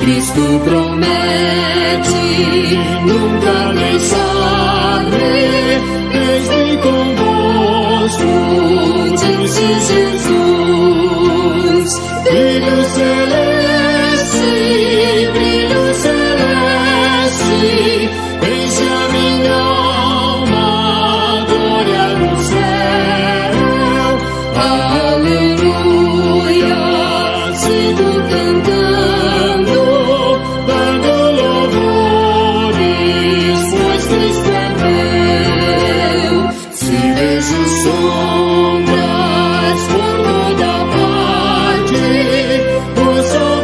Cristo promete nunca deixar-me, eis-me convosco, disse Jesus. Brilho celeste, enche a minha alma, glória do céu. Aleluia, sigo cantando, dando louvores, pois Cristo é meu. Se vejo sombras por toda parte, o sol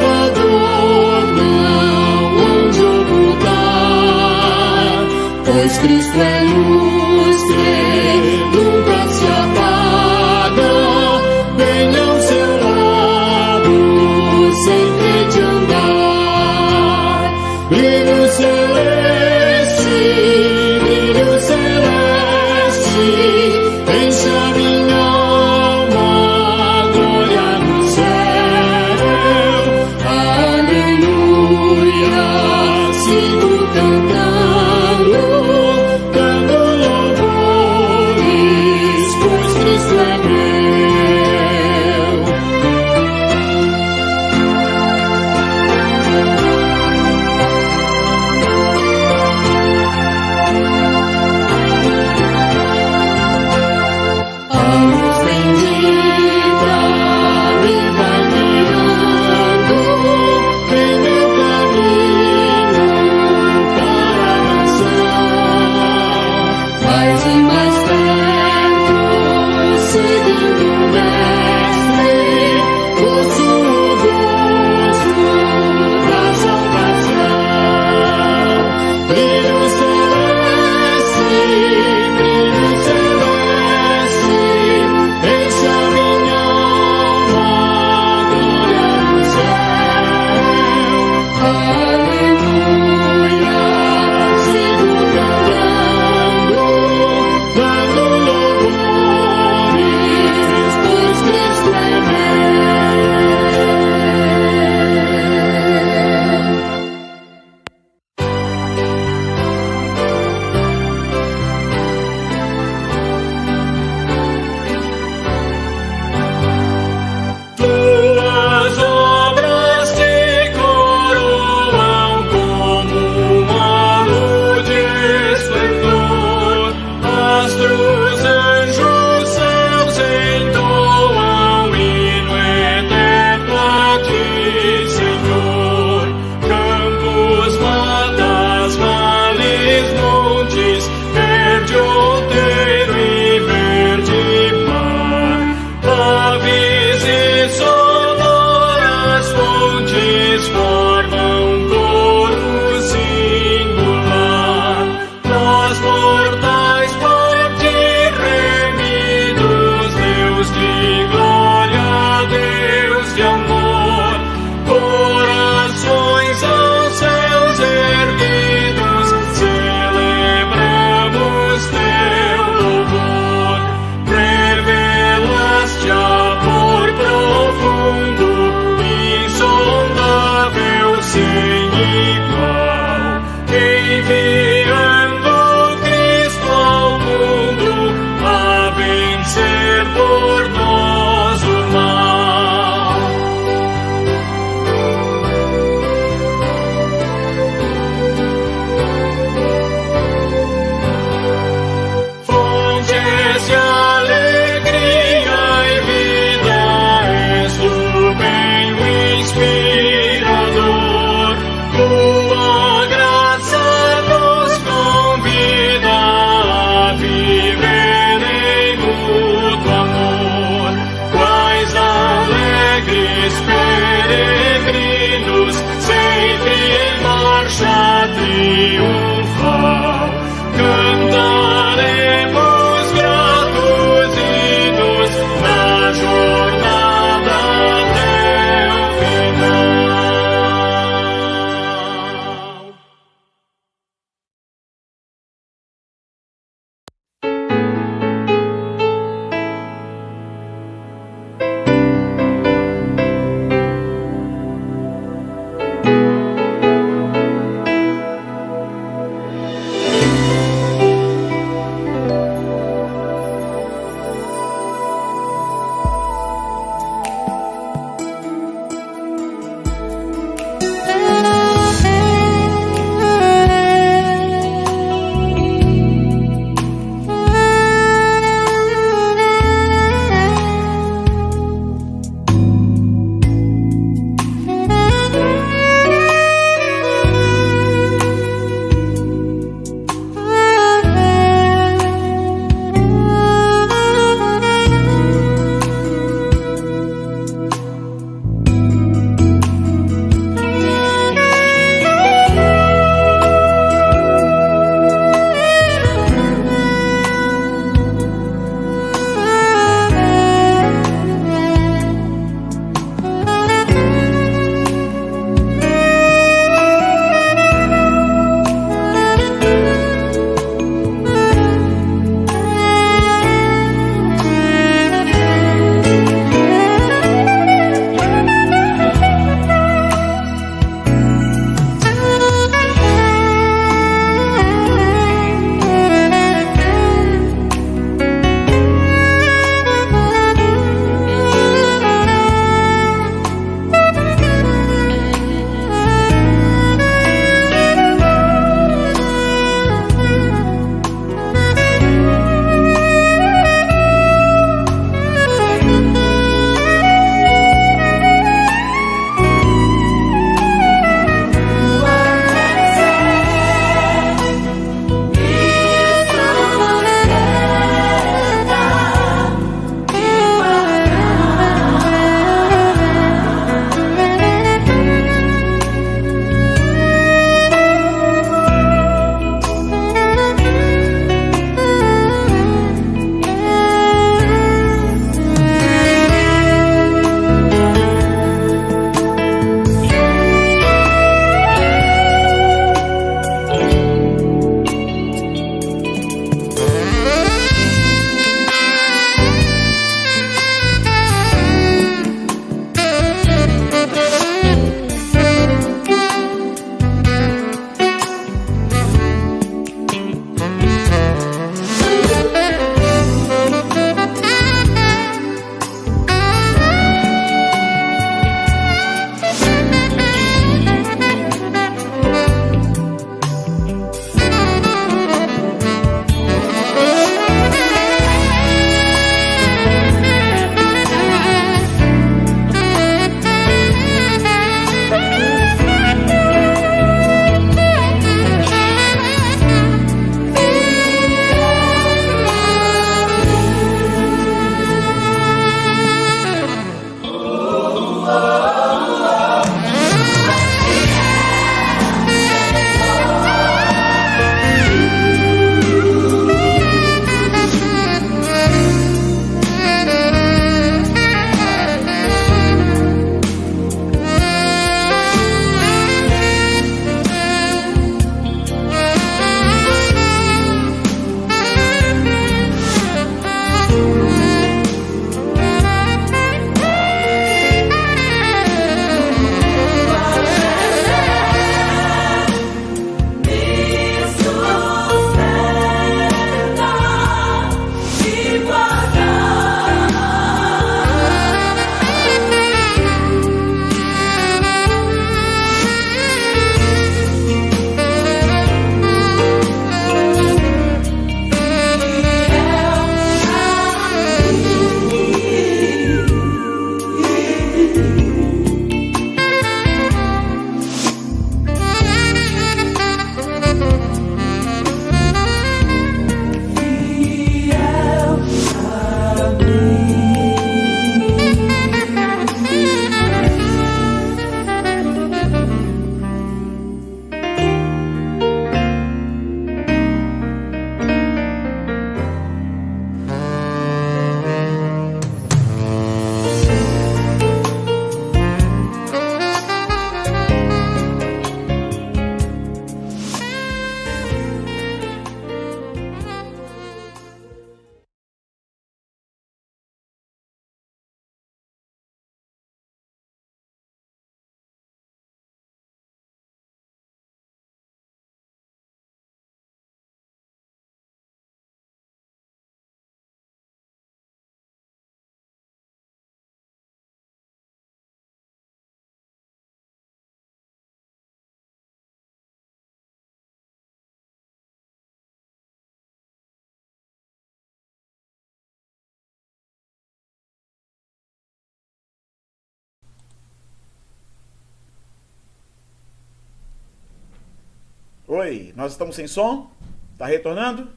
Oi, nós estamos sem som? Está retornando?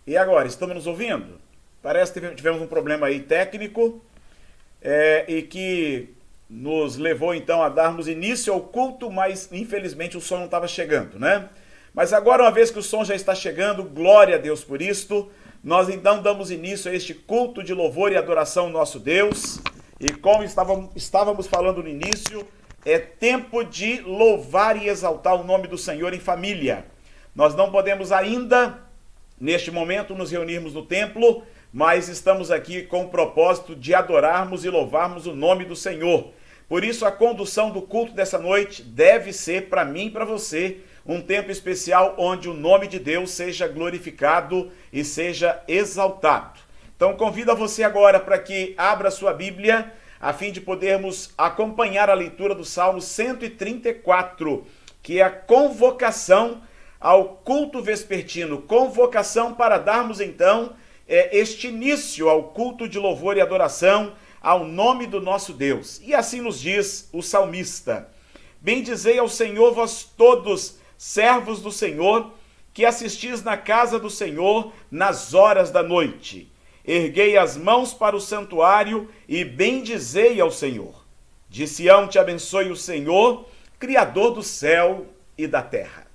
E agora, estamos nos ouvindo? Parece que tivemos um problema aí técnico e que nos levou então a darmos início ao culto, mas infelizmente o som não estava chegando, né? Mas agora, uma vez que o som já está chegando, glória a Deus por isto, nós então damos início a este culto de louvor e adoração ao nosso Deus. E como estávamos falando no início, é tempo de louvar e exaltar o nome do Senhor em família. Nós não podemos ainda, neste momento, nos reunirmos no templo, mas estamos aqui com o propósito de adorarmos e louvarmos o nome do Senhor. Por isso, a condução do culto dessa noite deve ser, para mim e para você, um tempo especial onde o nome de Deus seja glorificado e seja exaltado. Então, convido a você agora para que abra sua Bíblia, a fim de podermos acompanhar a leitura do Salmo 134, que é a convocação ao culto vespertino, convocação para darmos então este início ao culto de louvor e adoração ao nome do nosso Deus. E assim nos diz o salmista: bendizei ao Senhor vós todos, servos do Senhor, que assistis na casa do Senhor nas horas da noite. Erguei as mãos para o santuário e bendizei ao Senhor. De Sião te abençoe o Senhor, Criador do céu e da terra.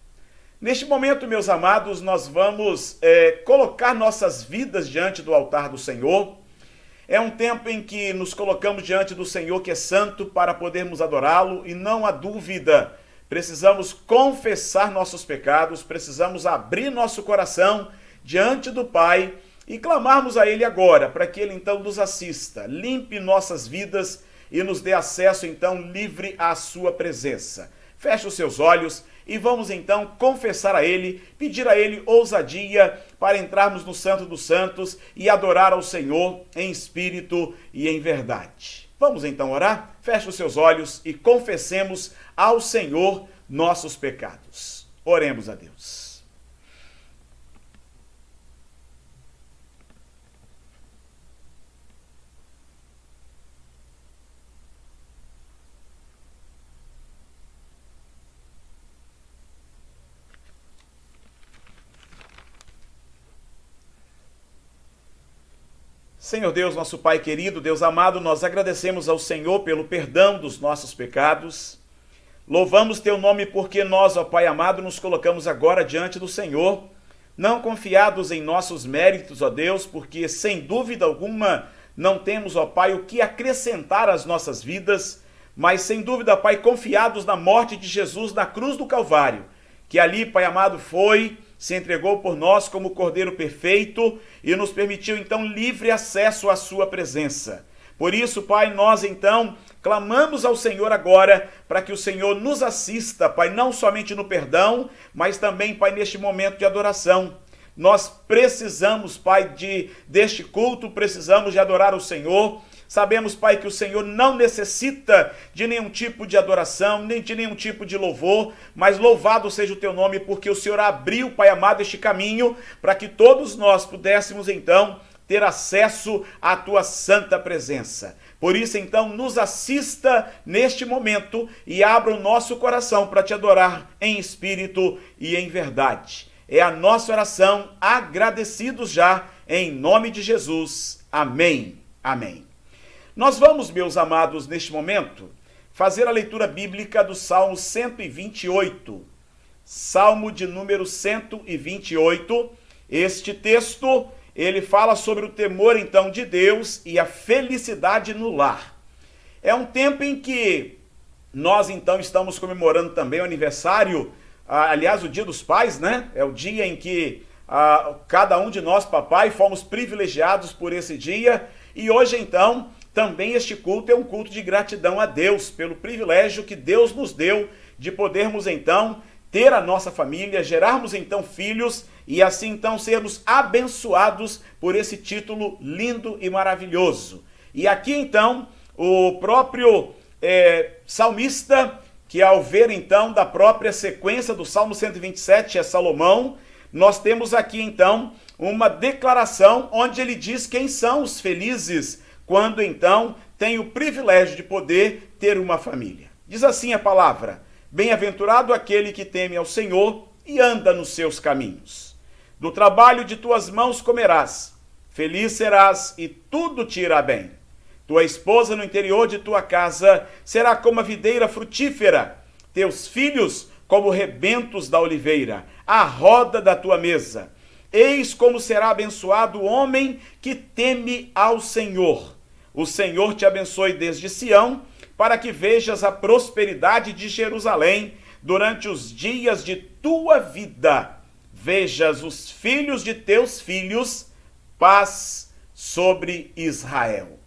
Neste momento, meus amados, nós vamos colocar nossas vidas diante do altar do Senhor. É um tempo em que nos colocamos diante do Senhor, que é santo, para podermos adorá-lo, e não há dúvida, precisamos confessar nossos pecados, precisamos abrir nosso coração diante do Pai e clamarmos a Ele agora, para que Ele então nos assista, limpe nossas vidas e nos dê acesso então livre à sua presença. Feche os seus olhos e vamos então confessar a Ele, pedir a Ele ousadia para entrarmos no Santo dos Santos e adorar ao Senhor em espírito e em verdade. Vamos então orar? Feche os seus olhos e confessemos ao Senhor nossos pecados. Oremos a Deus. Senhor Deus, nosso Pai querido, Deus amado, nós agradecemos ao Senhor pelo perdão dos nossos pecados. Louvamos teu nome porque nós, ó Pai amado, nos colocamos agora diante do Senhor, não confiados em nossos méritos, ó Deus, porque sem dúvida alguma não temos, ó Pai, o que acrescentar às nossas vidas, mas sem dúvida, Pai, confiados na morte de Jesus na cruz do Calvário, que ali, Pai amado, se entregou por nós como Cordeiro perfeito e nos permitiu então livre acesso à sua presença. Por isso, Pai, nós então clamamos ao Senhor agora para que o Senhor nos assista, Pai, não somente no perdão, mas também, Pai, neste momento de adoração. Nós precisamos, Pai, deste culto, precisamos de adorar o Senhor. Sabemos, Pai, que o Senhor não necessita de nenhum tipo de adoração, nem de nenhum tipo de louvor, mas louvado seja o teu nome, porque o Senhor abriu, Pai amado, este caminho para que todos nós pudéssemos, então, ter acesso à tua santa presença. Por isso, então, nos assista neste momento e abra o nosso coração para te adorar em espírito e em verdade. É a nossa oração, agradecidos já, em nome de Jesus. Amém. Amém. Nós vamos, meus amados, neste momento, fazer a leitura bíblica do Salmo 128. Salmo de número 128. Este texto, ele fala sobre o temor, então, de Deus e a felicidade no lar. É um tempo em que nós, então, estamos comemorando também o aniversário, aliás, o Dia dos Pais, né? É o dia em que cada um de nós, papai, fomos privilegiados por esse dia. E hoje, então, também este culto é um culto de gratidão a Deus, pelo privilégio que Deus nos deu de podermos, então, ter a nossa família, gerarmos, então, filhos e assim, então, sermos abençoados por esse título lindo e maravilhoso. E aqui, então, o próprio salmista, que ao ver, então, da própria sequência do Salmo 127, é Salomão, nós temos aqui então uma declaração onde ele diz quem são os felizes quando então tem o privilégio de poder ter uma família. Diz assim a palavra: bem-aventurado aquele que teme ao Senhor e anda nos seus caminhos. Do trabalho de tuas mãos comerás, feliz serás e tudo te irá bem. Tua esposa no interior de tua casa será como a videira frutífera, teus filhos como rebentos da oliveira, à roda da tua mesa. Eis como será abençoado o homem que teme ao Senhor. O Senhor te abençoe desde Sião, para que vejas a prosperidade de Jerusalém durante os dias de tua vida. Vejas os filhos de teus filhos, paz sobre Israel.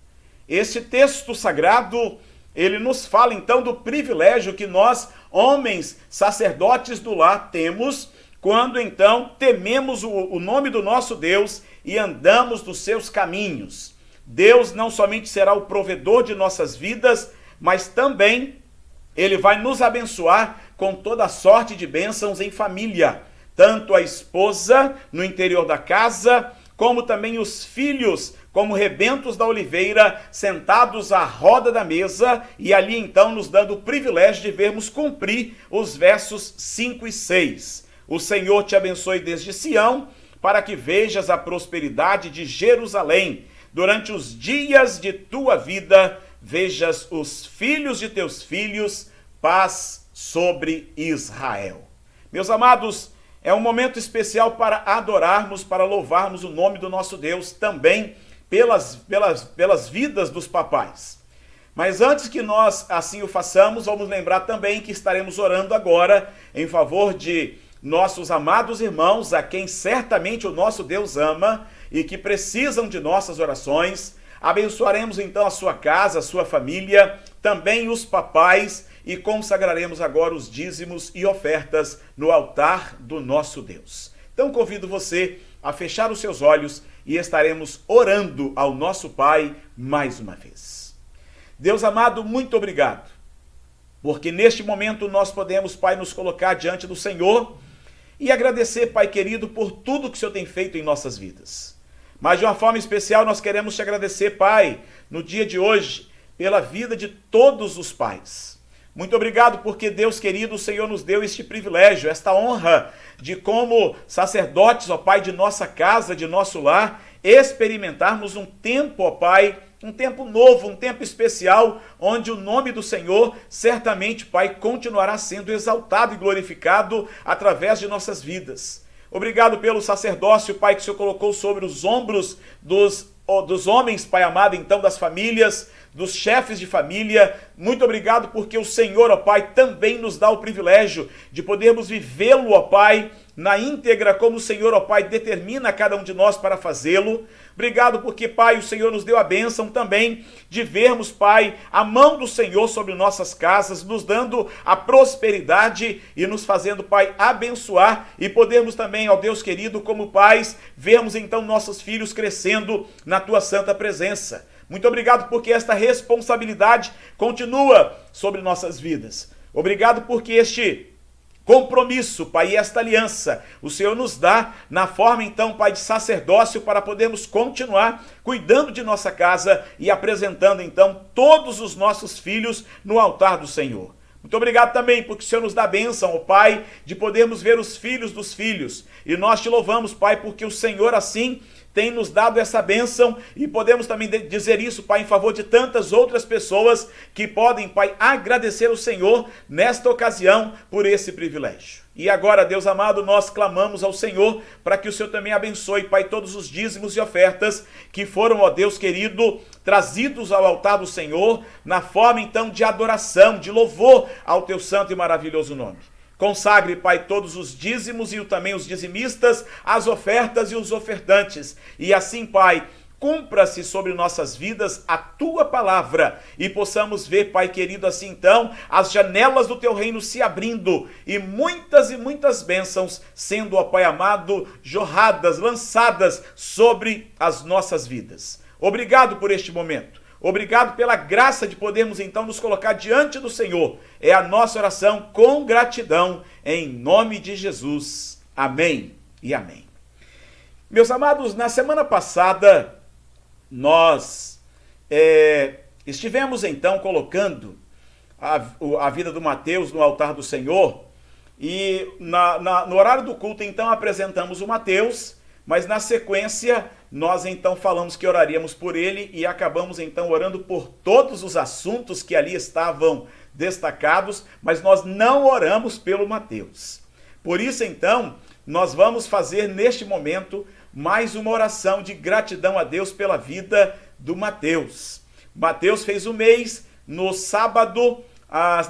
Este texto sagrado, ele nos fala então do privilégio que nós, homens, sacerdotes do lar, temos quando então tememos o nome do nosso Deus e andamos nos seus caminhos. Deus não somente será o provedor de nossas vidas, mas também ele vai nos abençoar com toda sorte de bênçãos em família. Tanto a esposa no interior da casa, como também os filhos, como rebentos da oliveira, sentados à roda da mesa, e ali então nos dando o privilégio de vermos cumprir os versos 5 e 6. O Senhor te abençoe desde Sião, para que vejas a prosperidade de Jerusalém. Durante os dias de tua vida, vejas os filhos de teus filhos, paz sobre Israel. Meus amados, é um momento especial para adorarmos, para louvarmos o nome do nosso Deus, também pelas vidas dos papais. Mas antes que nós assim o façamos, vamos lembrar também que estaremos orando agora em favor de nossos amados irmãos, a quem certamente o nosso Deus ama e que precisam de nossas orações. Abençoaremos então a sua casa, a sua família, também os papais, e consagraremos agora os dízimos e ofertas no altar do nosso Deus. Então convido você a fechar os seus olhos e estaremos orando ao nosso Pai mais uma vez. Deus amado, muito obrigado, porque neste momento nós podemos, Pai, nos colocar diante do Senhor e agradecer, Pai querido, por tudo que o Senhor tem feito em nossas vidas. Mas de uma forma especial nós queremos te agradecer, Pai, no dia de hoje, pela vida de todos os pais. Muito obrigado porque, Deus querido, o Senhor nos deu este privilégio, esta honra de, como sacerdotes, ó Pai, de nossa casa, de nosso lar, experimentarmos um tempo, ó Pai, um tempo novo, um tempo especial, onde o nome do Senhor certamente, Pai, continuará sendo exaltado e glorificado através de nossas vidas. Obrigado pelo sacerdócio, Pai, que o Senhor colocou sobre os ombros dos homens, Pai amado, então das famílias, dos chefes de família. Muito obrigado porque o Senhor, ó Pai, também nos dá o privilégio de podermos vivê-lo, ó Pai, na íntegra, como o Senhor, ó Pai, determina cada um de nós para fazê-lo. Obrigado porque, Pai, o Senhor nos deu a bênção também de vermos, Pai, a mão do Senhor sobre nossas casas, nos dando a prosperidade e nos fazendo, Pai, abençoar, e podermos também, ó Deus querido, como pais, vermos então nossos filhos crescendo na Tua santa presença. Muito obrigado porque esta responsabilidade continua sobre nossas vidas. Obrigado porque este compromisso, Pai, e esta aliança o Senhor nos dá na forma então, Pai, de sacerdócio, para podermos continuar cuidando de nossa casa e apresentando então todos os nossos filhos no altar do Senhor. Muito obrigado também porque o Senhor nos dá a bênção, ó Pai, de podermos ver os filhos dos filhos. E nós te louvamos, Pai, porque o Senhor assim tem nos dado essa bênção, e podemos também dizer isso, Pai, em favor de tantas outras pessoas que podem, Pai, agradecer ao Senhor nesta ocasião por esse privilégio. E agora, Deus amado, nós clamamos ao Senhor para que o Senhor também abençoe, Pai, todos os dízimos e ofertas que foram, ó Deus querido, trazidos ao altar do Senhor, na forma então de adoração, de louvor ao Teu santo e maravilhoso nome. Consagre, Pai, todos os dízimos e também os dizimistas, as ofertas e os ofertantes. E assim, Pai, cumpra-se sobre nossas vidas a Tua palavra e possamos ver, Pai querido, assim então, as janelas do Teu reino se abrindo e muitas bênçãos sendo, ó Pai amado, jorradas, lançadas sobre as nossas vidas. Obrigado por este momento. Obrigado pela graça de podermos então nos colocar diante do Senhor. É a nossa oração com gratidão, em nome de Jesus. Amém. e amém. Meus amados, na semana passada, nós estivemos então colocando a vida do Mateus no altar do Senhor, e no horário do culto então apresentamos o Mateus, mas na sequência nós então falamos que oraríamos por ele e acabamos então orando por todos os assuntos que ali estavam destacados, mas nós não oramos pelo Mateus. Por isso então nós vamos fazer neste momento mais uma oração de gratidão a Deus pela vida do Mateus. Mateus fez o mês no sábado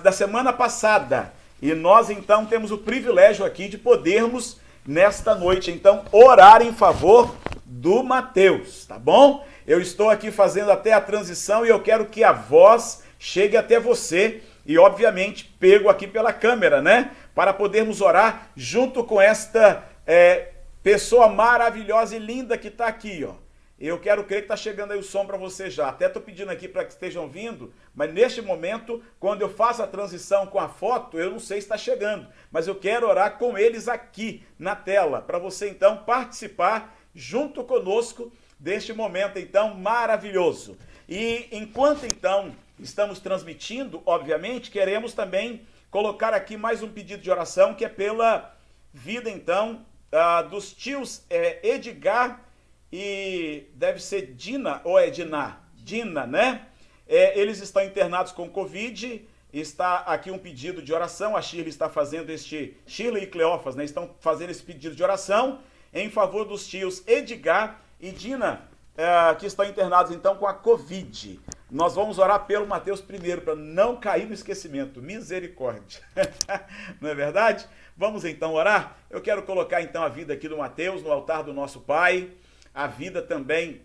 da semana passada, e nós então temos o privilégio aqui de podermos nesta noite então orar em favor do Mateus, tá bom? Eu estou aqui fazendo até a transição e eu quero que a voz chegue até você e obviamente pego aqui pela câmera, né? Para podermos orar junto com esta pessoa maravilhosa e linda que está aqui, ó. Eu quero crer que está chegando aí o som para você já. Até estou pedindo aqui para que estejam vindo, mas neste momento, quando eu faço a transição com a foto, eu não sei se está chegando, mas eu quero orar com eles aqui na tela, para você então participar junto conosco deste momento então maravilhoso. E enquanto então estamos transmitindo, obviamente, queremos também colocar aqui mais um pedido de oração, que é pela vida então dos tios Edgar e deve ser Dina ou é Diná? Dina, né? Eles estão internados com Covid. Está aqui um pedido de oração. A Shirley está fazendo Shirley e Cleófas, né? Estão fazendo esse pedido de oração em favor dos tios Edgar e Dina, que estão internados então com a Covid. Nós vamos orar pelo Mateus primeiro, para não cair no esquecimento. Misericórdia. Não é verdade? Vamos então orar? Eu quero colocar então a vida aqui do Mateus no altar do nosso Pai, a vida também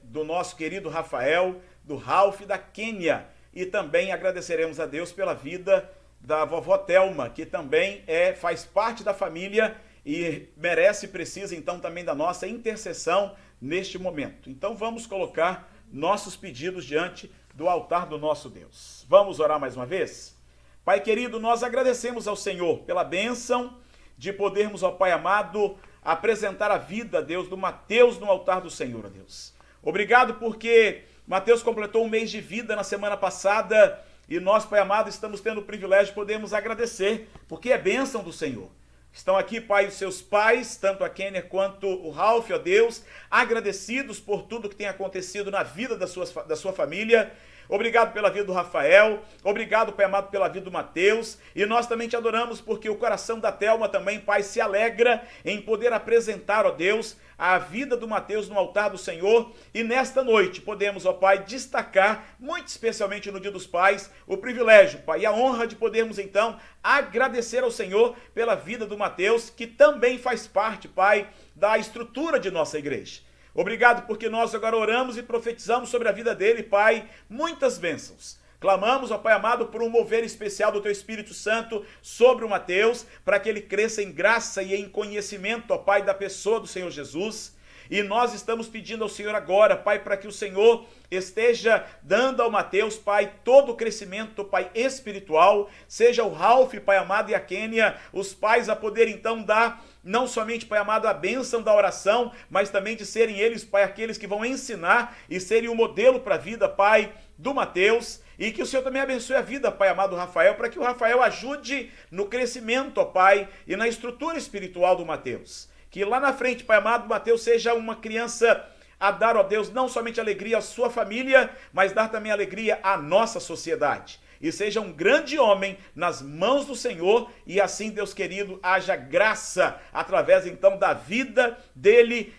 do nosso querido Rafael, do Ralph e da Kênia, e também agradeceremos a Deus pela vida da vovó Thelma, que também faz parte da família e merece e precisa então também da nossa intercessão neste momento. Então vamos colocar nossos pedidos diante do altar do nosso Deus. Vamos orar mais uma vez? Pai querido, nós agradecemos ao Senhor pela bênção de podermos, ó Pai amado, apresentar a vida, Deus, do Mateus no altar do Senhor, ó Deus. Obrigado porque Mateus completou um mês de vida na semana passada e nós, Pai amado, estamos tendo o privilégio de podermos agradecer, porque é bênção do Senhor. Estão aqui, Pai, os seus pais, tanto a Kênia quanto o Ralph, ó Deus, agradecidos por tudo que tem acontecido na vida da sua família. Obrigado pela vida do Rafael, obrigado, Pai amado, pela vida do Mateus, e nós também te adoramos porque o coração da Thelma também, Pai, se alegra em poder apresentar, ó Deus, a vida do Mateus no altar do Senhor, e nesta noite podemos, ó Pai, destacar, muito especialmente no Dia dos Pais, o privilégio, Pai, e a honra de podermos então agradecer ao Senhor pela vida do Mateus, que também faz parte, Pai, da estrutura de nossa igreja. Obrigado porque nós agora oramos e profetizamos sobre a vida dele, Pai, muitas bênçãos. Clamamos, ó Pai amado, por um mover especial do Teu Espírito Santo sobre o Mateus, para que ele cresça em graça e em conhecimento, ó Pai, da pessoa do Senhor Jesus. E nós estamos pedindo ao Senhor agora, Pai, para que o Senhor esteja dando ao Mateus, Pai, todo o crescimento, Pai, espiritual, seja o Ralph, Pai amado, e a Kênia, os pais a poder então dar não somente, Pai amado, a bênção da oração, mas também de serem eles, Pai, aqueles que vão ensinar e serem o modelo para a vida, Pai, do Mateus, e que o Senhor também abençoe a vida, Pai amado, do Rafael, para que o Rafael ajude no crescimento, ó Pai, e na estrutura espiritual do Mateus. Que lá na frente, Pai amado, o Mateus seja uma criança a dar, ó Deus, não somente alegria à sua família, mas dar também alegria à nossa sociedade. E seja um grande homem nas mãos do Senhor, e assim, Deus querido, haja graça através então da vida dele,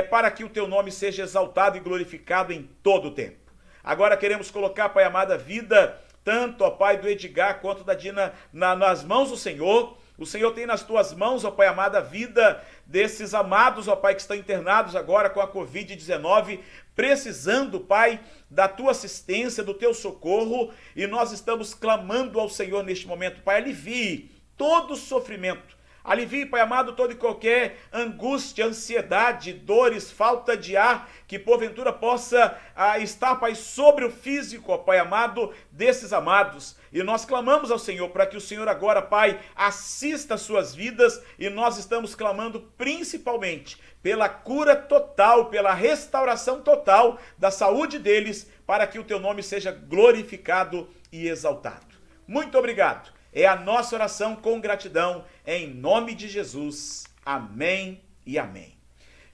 para que o teu nome seja exaltado e glorificado em todo o tempo. Agora queremos colocar, Pai amado, a vida, tanto, ó Pai, do Edgar quanto da Dina nas mãos do Senhor. O Senhor tem nas tuas mãos, ó Pai amado, a vida desses amados, ó Pai, que estão internados agora com a Covid-19, precisando, Pai, da tua assistência, do teu socorro, e nós estamos clamando ao Senhor neste momento, Pai, alivie todo o sofrimento, Alivie, Pai amado, toda e qualquer angústia, ansiedade, dores, falta de ar, que porventura possa estar, Pai, sobre o físico, ó Pai amado, desses amados. E nós clamamos ao Senhor para que o Senhor agora, Pai, assista as suas vidas, e nós estamos clamando principalmente pela cura total, pela restauração total da saúde deles, para que o teu nome seja glorificado e exaltado. Muito obrigado. É a nossa oração com gratidão, em nome de Jesus. Amém e amém.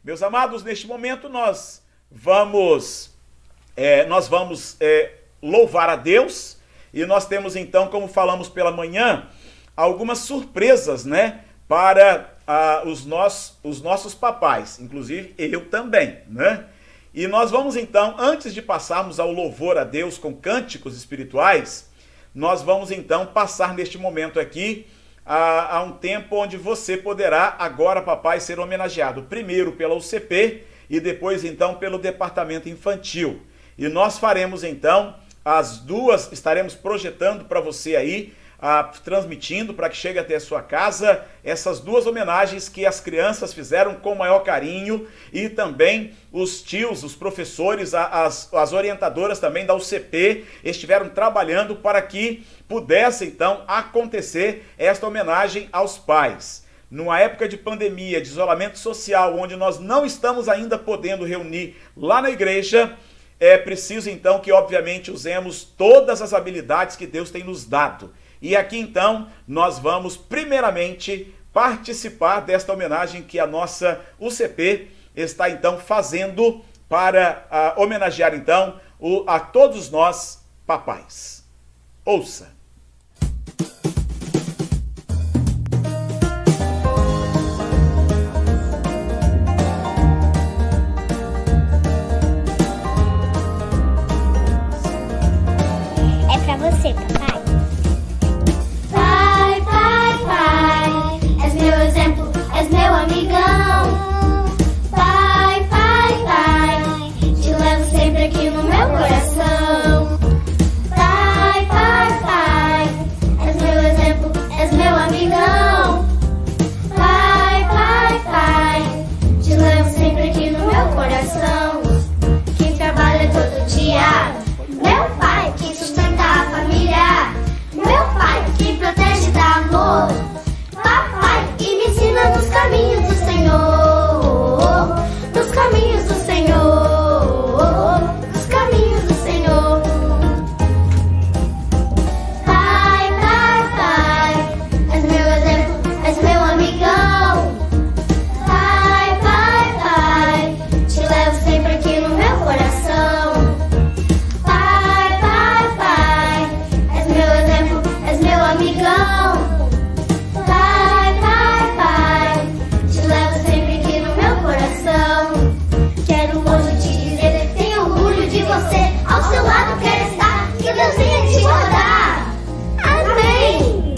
Meus amados, neste momento nós vamos louvar a Deus, e nós temos então, como falamos pela manhã, algumas surpresas, né, para os nossos papais, inclusive eu também, né? E nós vamos então, antes de passarmos ao louvor a Deus com cânticos espirituais, nós vamos então passar neste momento aqui a um tempo onde você poderá agora, papai, ser homenageado primeiro pela UCP e depois então pelo departamento infantil. E nós faremos então as duas, estaremos projetando para você aí, transmitindo para que chegue até a sua casa essas duas homenagens que as crianças fizeram com o maior carinho, e também os tios, os professores, as orientadoras também da UCP estiveram trabalhando para que pudesse então acontecer esta homenagem aos pais. Numa época de pandemia, de isolamento social, onde nós não estamos ainda podendo reunir lá na igreja, é preciso então que obviamente usemos todas as habilidades que Deus tem nos dado. E aqui então nós vamos primeiramente participar desta homenagem que a nossa UCP está então fazendo para homenagear então a todos nós papais. Ouça. É pra você, papai. Pai, pai, pai, és meu exemplo, és meu amigão. Pai, pai, pai, te levo sempre aqui no meu coração. Pai, pai, pai, és meu exemplo, és meu amigão. Pai, pai, pai, te levo sempre aqui no meu coração. Quem trabalha todo dia, meu pai, quem sustenta a família, meu pai, quem protege dá amor. Papai, que me ensina nos caminhos do Senhor, nos caminhos do Senhor, nos caminhos do Senhor. Pai, pai, pai, és meu exemplo, és meu amigão. Pai, pai, pai, te levo sempre aqui no meu coração. Pai, pai, pai, és meu exemplo, és meu amigão. Pai, pai, pai, te levo sempre aqui no meu coração. Quero hoje te dizer, tenho orgulho de você. Ao seu lado quero estar, que Deus venha te guardar. Amém.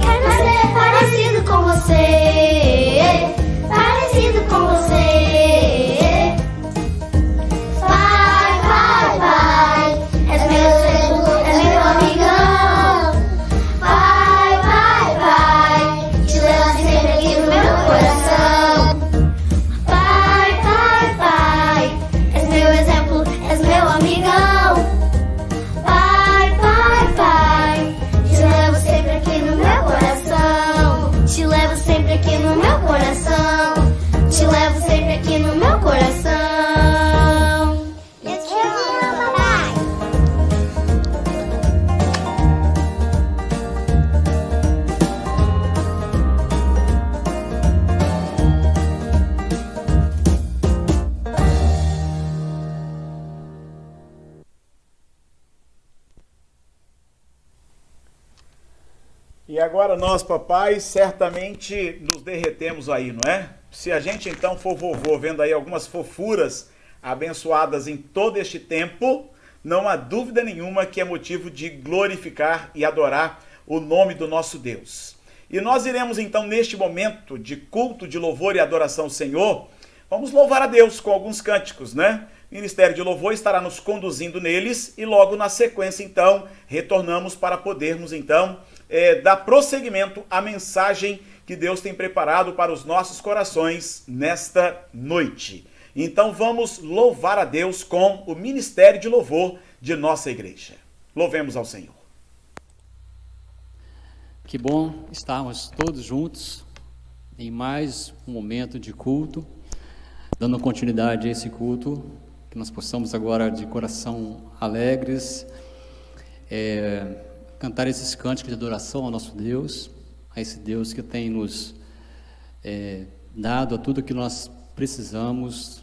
Quero ser parecido com você, parecido com você. Pai, pai, pai, és meu exemplo, és meu amigão. Pai, pai, pai, te levo sempre aqui no meu coração. Pai, pai, pai, és meu exemplo, és meu amigão. Pai, pai, pai, te levo sempre aqui no meu coração. Te levo sempre aqui no meu coração. Te levo sempre aqui no meu coração. Eu te amo, papai. E agora nós, papais, certamente nos derretemos aí, não é? Se a gente então for vovô, vendo aí algumas fofuras abençoadas em todo este tempo, não há dúvida nenhuma que é motivo de glorificar e adorar o nome do nosso Deus. E nós iremos então, neste momento de culto, de louvor e adoração ao Senhor, vamos louvar a Deus com alguns cânticos, né? O Ministério de Louvor estará nos conduzindo neles e logo na sequência, então, retornamos para podermos, então, dar prosseguimento à mensagem que Deus tem preparado para os nossos corações nesta noite. Então vamos louvar a Deus com o ministério de louvor de nossa igreja. Louvemos ao Senhor. Que bom estarmos todos juntos em mais um momento de culto, dando continuidade a esse culto, que nós possamos agora de coração alegres, cantar esses cânticos de adoração ao nosso Deus, a esse Deus que tem nos dado a tudo que nós precisamos,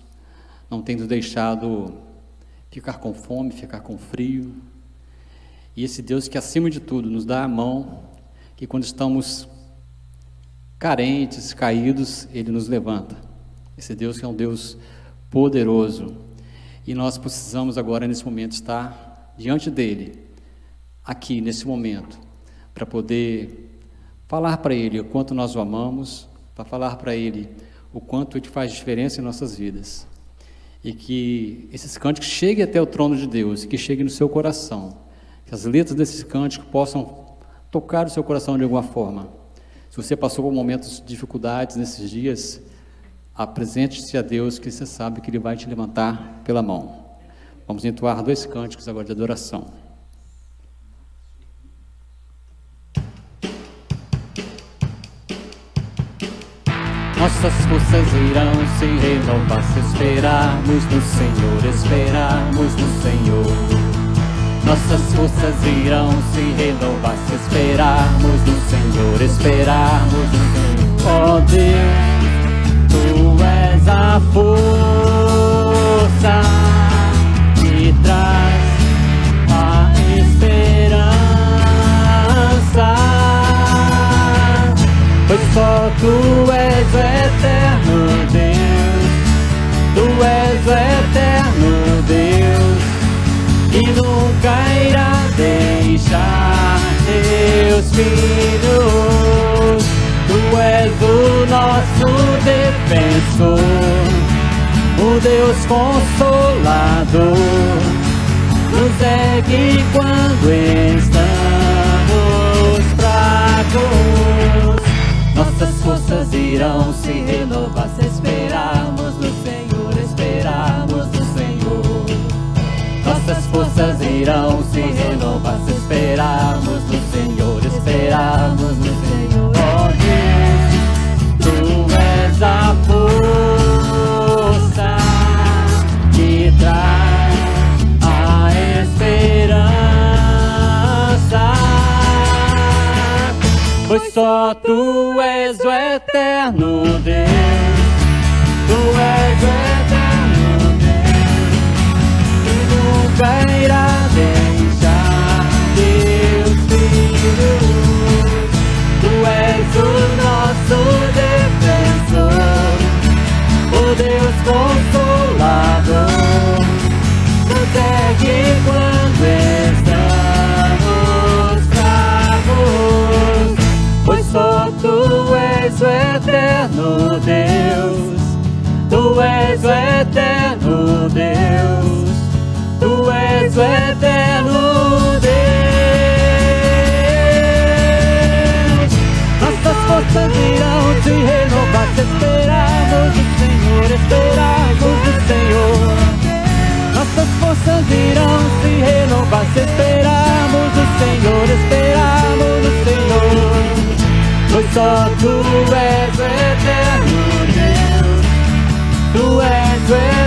não tem nos deixado ficar com fome, ficar com frio, e esse Deus que acima de tudo nos dá a mão, que quando estamos carentes, caídos, Ele nos levanta. Esse Deus que é um Deus poderoso, e nós precisamos agora nesse momento estar diante dEle, aqui nesse momento, para poder falar para Ele o quanto nós o amamos, para falar para Ele o quanto Ele faz diferença em nossas vidas, e que esses cânticos cheguem até o trono de Deus, que cheguem no seu coração, que as letras desses cânticos possam tocar o seu coração de alguma forma. Se você passou por momentos de dificuldades nesses dias, apresente-se a Deus, que você sabe que Ele vai te levantar pela mão. Vamos entoar 2 cânticos agora de adoração. Nossas forças irão se renovar se esperarmos no Senhor, esperarmos no Senhor. Nossas forças irão se renovar se esperarmos no Senhor, esperarmos no Senhor. Ó Deus, Tu és a força que traz a esperança, pois só Tu és o eterno Deus, Tu és o eterno Deus, e nunca irá deixar Teus filhos. Tu és o nosso defensor, o Deus consolador, nos ergue quando estamos fracos. Nossas forças irão se renovar se esperarmos no Senhor, esperarmos no Senhor. Nossas forças irão se renovar se esperarmos no Senhor, esperarmos no Senhor. Ó Deus, Tu és a força que traz a esperança, pois só Tu és o eterno Deus, Tu és o eterno Deus, e nunca irá deixar Teus filhos. Tu és o nosso defensor, o Deus consolador, nos ergue quando estamos fracos, pois só Tu és o eterno Deus, Tu és o eterno Deus, Tu és o eterno Deus. Nossas forças irão se renovar se esperarmos o Senhor, esperarmos o Senhor. Nossas forças irão se renovar se esperarmos o Senhor, esperarmos o Senhor. Pois só Tu és o eterno Deus, Tu és o eterno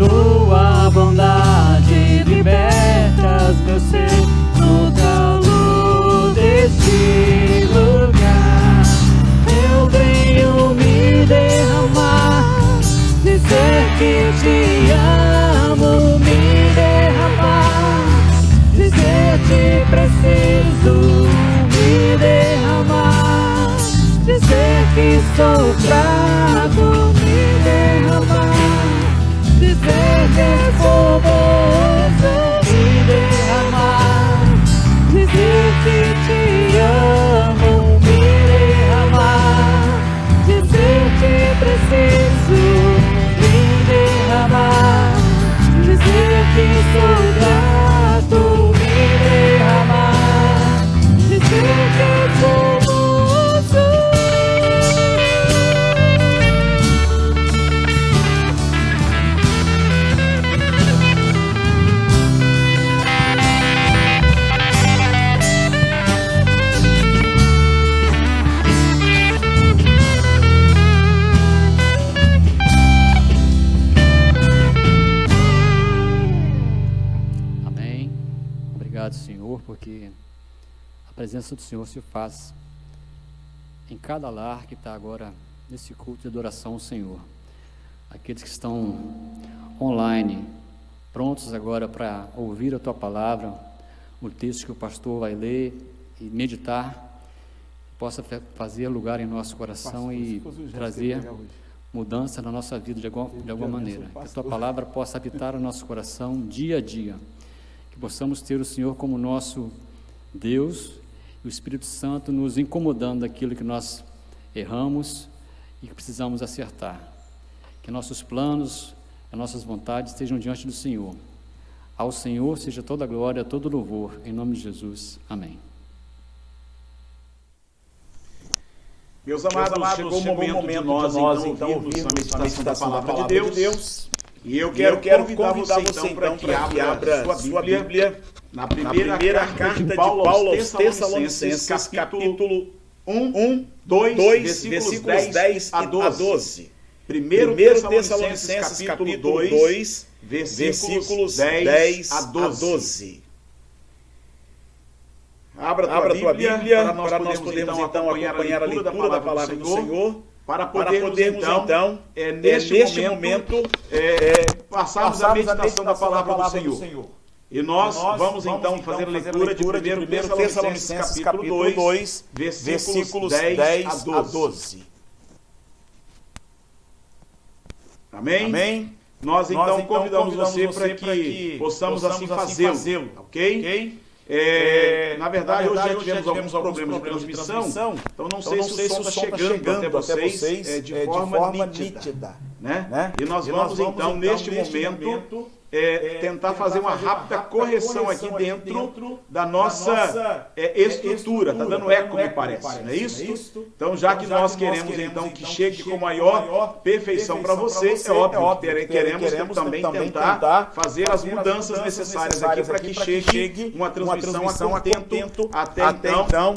Tua bondade libertas meu ser no calor deste lugar. Eu venho me derramar, dizer que te amo, me derramar, dizer que preciso me derramar, dizer que sou fraco, me derramar, dizer que sou famoso, me derramar, dizer que te amo, me derramar, dizer que preciso me derramar, dizer que sou grato, me derramar, dizer que sou Senhor, porque a presença do Senhor se faz em cada lar que está agora nesse culto de adoração ao Senhor. Aqueles que estão online, prontos agora para ouvir a Tua palavra, o texto que o pastor vai ler e meditar, possa fazer lugar em nosso coração e trazer mudança na nossa vida de alguma maneira. Que a Tua palavra possa habitar o nosso coração dia a dia. Que possamos ter o Senhor como nosso Deus e o Espírito Santo nos incomodando daquilo que nós erramos e que precisamos acertar. Que nossos planos, as nossas vontades estejam diante do Senhor. Ao Senhor seja toda a glória, todo o louvor, em nome de Jesus. Amém. Meus amados, chegou o momento de nós então ouvirmos a meditação da palavra de Deus. E eu quero convidar você então para que abra sua Bíblia na primeira carta de Paulo aos Tessalonicenses, capítulo 2, versículos 10 a 12. 1 Tessalonicenses, capítulo 2, versículos 10 a 12. Abra a tua Bíblia para nós podermos então acompanhar a leitura da palavra do Senhor. Para podermos então, neste momento, passarmos a meditação da palavra do Senhor. E nós vamos então fazer a leitura de 1 Tessalonicenses capítulo 2, versículos 10 a 12. Amém? Nós então convidamos você para que possamos assim fazê-lo, ok? Na verdade, hoje já tivemos alguns problemas de transmissão, então não sei se o som está chegando até vocês de forma nítida, né? E nós vamos então, neste momento, tentar fazer uma rápida correção aqui dentro da nossa estrutura. Está dando eco, me parece, não é isso? Então, já que nós queremos então que chegue com maior perfeição para você, é óbvio que queremos também tentar fazer as mudanças necessárias aqui para que chegue uma transmissão a contento até então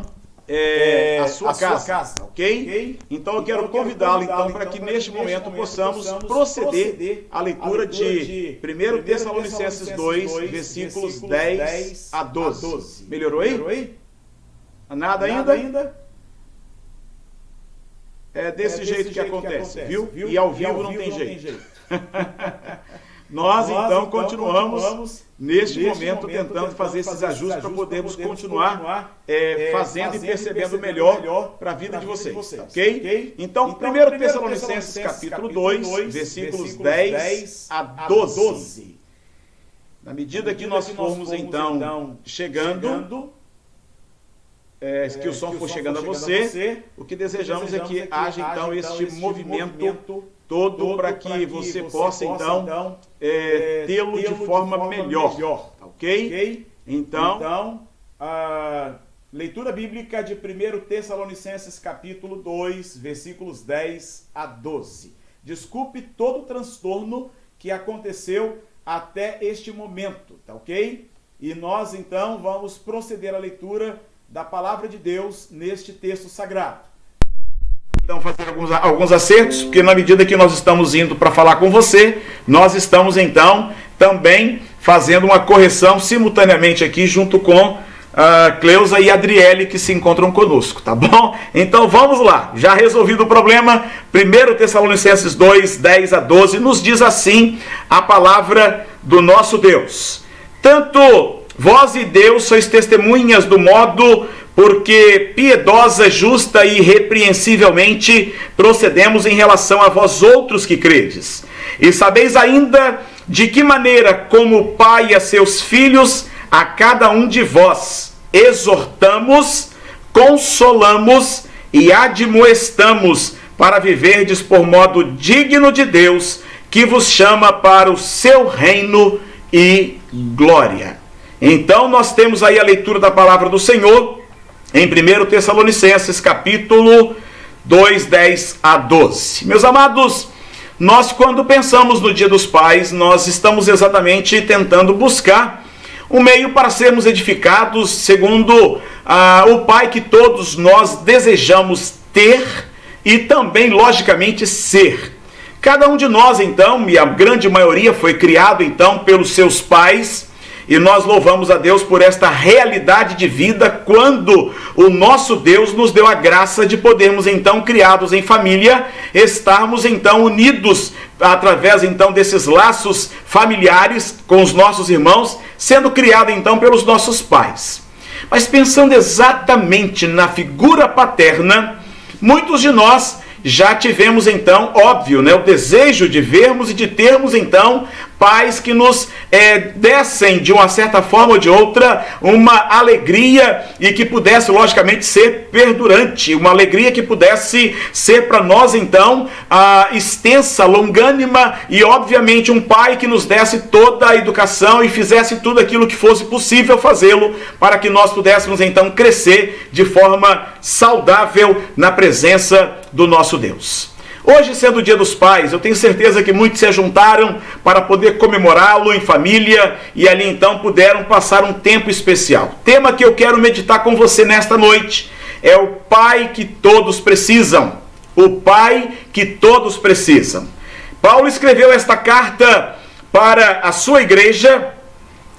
a sua casa, ok? Então eu quero convidá-lo então para que neste momento possamos proceder à leitura de 1 Tessalonicenses 2, versículos 10 a 12. Melhorou aí? Nada ainda? É desse jeito que acontece, viu? E ao vivo não tem jeito. Nós então continuamos neste momento tentando fazer esses ajustes para podermos continuar fazendo e percebendo melhor para a vida de vocês, ok? Então, 1 Tessalonicenses capítulo 2, versículos 10 a 12. Na medida que nós formos então chegando, que o som for chegando a você, o que desejamos é que haja então este movimento todo para que você possa então tê-lo de forma melhor, ok? Então, a leitura bíblica de 1 Tessalonicenses capítulo 2, versículos 10 a 12. Desculpe todo o transtorno que aconteceu até este momento, tá ok? E nós então vamos proceder à leitura da palavra de Deus neste texto sagrado. Então, fazer alguns acertos, porque na medida que nós estamos indo para falar com você, nós estamos então também fazendo uma correção simultaneamente aqui junto com a Cleusa e a Adriele, que se encontram conosco, tá bom? Então vamos lá, já resolvido o problema. 1 Tessalonicenses 2, 10 a 12, nos diz assim a palavra do nosso Deus: tanto vós e Deus sois testemunhas do modo porque piedosa, justa e irrepreensivelmente procedemos em relação a vós outros que credes. E sabeis ainda de que maneira, como pai a seus filhos, a cada um de vós exortamos, consolamos e admoestamos para viverdes por modo digno de Deus, que vos chama para o seu reino e glória. Então nós temos aí a leitura da palavra do Senhor em 1 Tessalonicenses, capítulo 2, 10 a 12. Meus amados, nós quando pensamos no Dia dos Pais, nós estamos exatamente tentando buscar um meio para sermos edificados segundo o Pai que todos nós desejamos ter e também, logicamente, ser. Cada um de nós, então, e a grande maioria foi criado, então, pelos seus pais, e nós louvamos a Deus por esta realidade de vida, quando o nosso Deus nos deu a graça de podermos, então, criados em família, estarmos, então, unidos através, então, desses laços familiares com os nossos irmãos, sendo criado, então, pelos nossos pais. Mas pensando exatamente na figura paterna, muitos de nós já tivemos, então, óbvio, o desejo de vermos e de termos, então, pais que nos dessem, de uma certa forma ou de outra, uma alegria e que pudesse, logicamente, ser perdurante, uma alegria que pudesse ser para nós, então, extensa, longânima e, obviamente, um pai que nos desse toda a educação e fizesse tudo aquilo que fosse possível fazê-lo para que nós pudéssemos, então, crescer de forma saudável na presença do nosso Deus. Hoje, sendo o Dia dos Pais, eu tenho certeza que muitos se juntaram para poder comemorá-lo em família e ali então puderam passar um tempo especial. O tema que eu quero meditar com você nesta noite é o pai que todos precisam. O pai que todos precisam. Paulo escreveu esta carta para a sua igreja,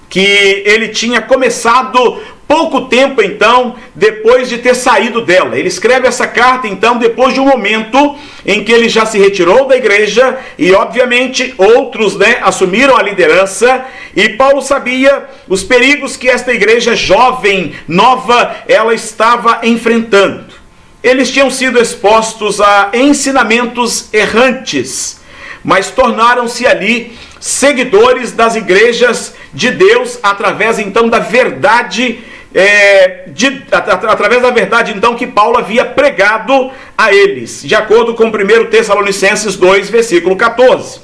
que ele tinha começado pouco tempo, então, depois de ter saído dela. Ele escreve essa carta, então, depois de um momento em que ele já se retirou da igreja e, obviamente, outros, assumiram a liderança. E Paulo sabia os perigos que esta igreja jovem, nova, ela estava enfrentando. Eles tinham sido expostos a ensinamentos errantes, mas tornaram-se ali seguidores das igrejas de Deus através, então, da verdade através da verdade, então, que Paulo havia pregado a eles, de acordo com 1 Tessalonicenses 2, versículo 14.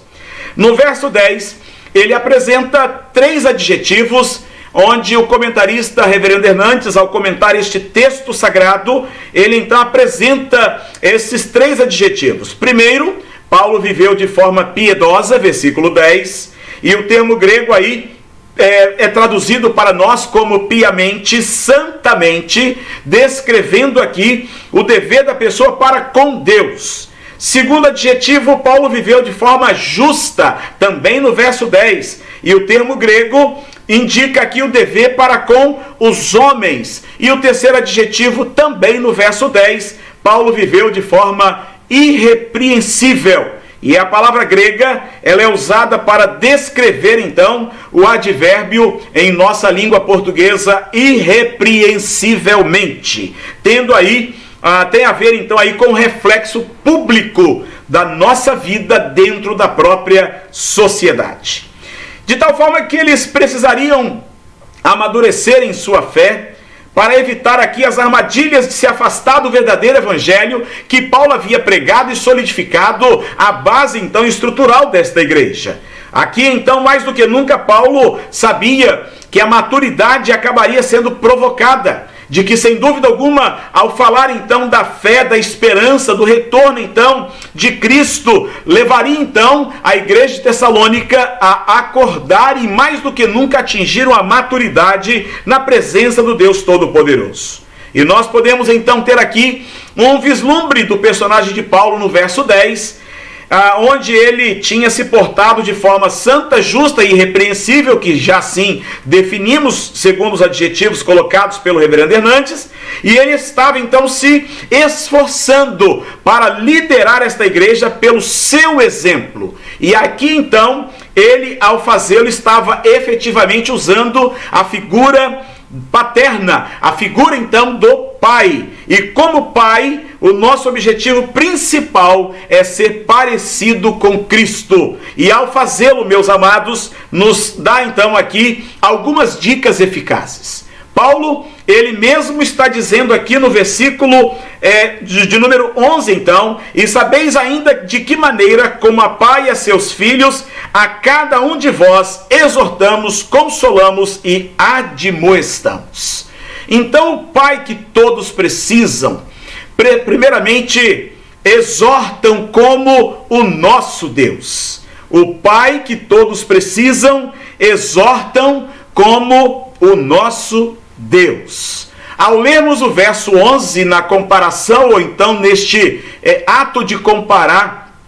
No verso 10, ele apresenta 3 adjetivos, onde o comentarista Reverendo Hernandes, ao comentar este texto sagrado, ele então apresenta esses 3 adjetivos. Primeiro, Paulo viveu de forma piedosa, versículo 10, e o termo grego aí é traduzido para nós como piamente, santamente, descrevendo aqui o dever da pessoa para com Deus. Segundo adjetivo, Paulo viveu de forma justa, também no verso 10, e o termo grego indica aqui o dever para com os homens. E o terceiro adjetivo, também no verso 10, Paulo viveu de forma irrepreensível. E a palavra grega, ela é usada para descrever, então, o advérbio em nossa língua portuguesa, irrepreensivelmente. Tendo aí, tem a ver, então, aí com o reflexo público da nossa vida dentro da própria sociedade. De tal forma que eles precisariam amadurecer em sua fé, para evitar aqui as armadilhas de se afastar do verdadeiro evangelho que Paulo havia pregado e solidificado a base, então, estrutural desta igreja. Aqui, então, mais do que nunca, Paulo sabia que a maturidade acabaria sendo provocada, de que, sem dúvida alguma, ao falar, então, da fé, da esperança, do retorno, então, de Cristo, levaria, então, a igreja de Tessalônica a acordar e, mais do que nunca, atingir uma maturidade na presença do Deus Todo-Poderoso. E nós podemos então ter aqui um vislumbre do personagem de Paulo no verso 10, onde ele tinha se portado de forma santa, justa e irrepreensível, que já assim definimos segundo os adjetivos colocados pelo reverendo Hernandes, e ele estava então se esforçando para liderar esta igreja pelo seu exemplo. E aqui então, ele ao fazê-lo estava efetivamente usando a figura paterna, a figura então do pai. E como pai, o nosso objetivo principal é ser parecido com Cristo. E ao fazê-lo, meus amados, nos dá então aqui algumas dicas eficazes. Paulo, ele mesmo está dizendo aqui no versículo de número 11, então: e sabeis ainda de que maneira, como a pai a seus filhos, a cada um de vós exortamos, consolamos e admoestamos. Então, o pai que todos precisam, primeiramente, exortam como o nosso Deus. O pai que todos precisam, exortam como o nosso Deus. Ao lermos o verso 11 na comparação, ou então neste ato de comparar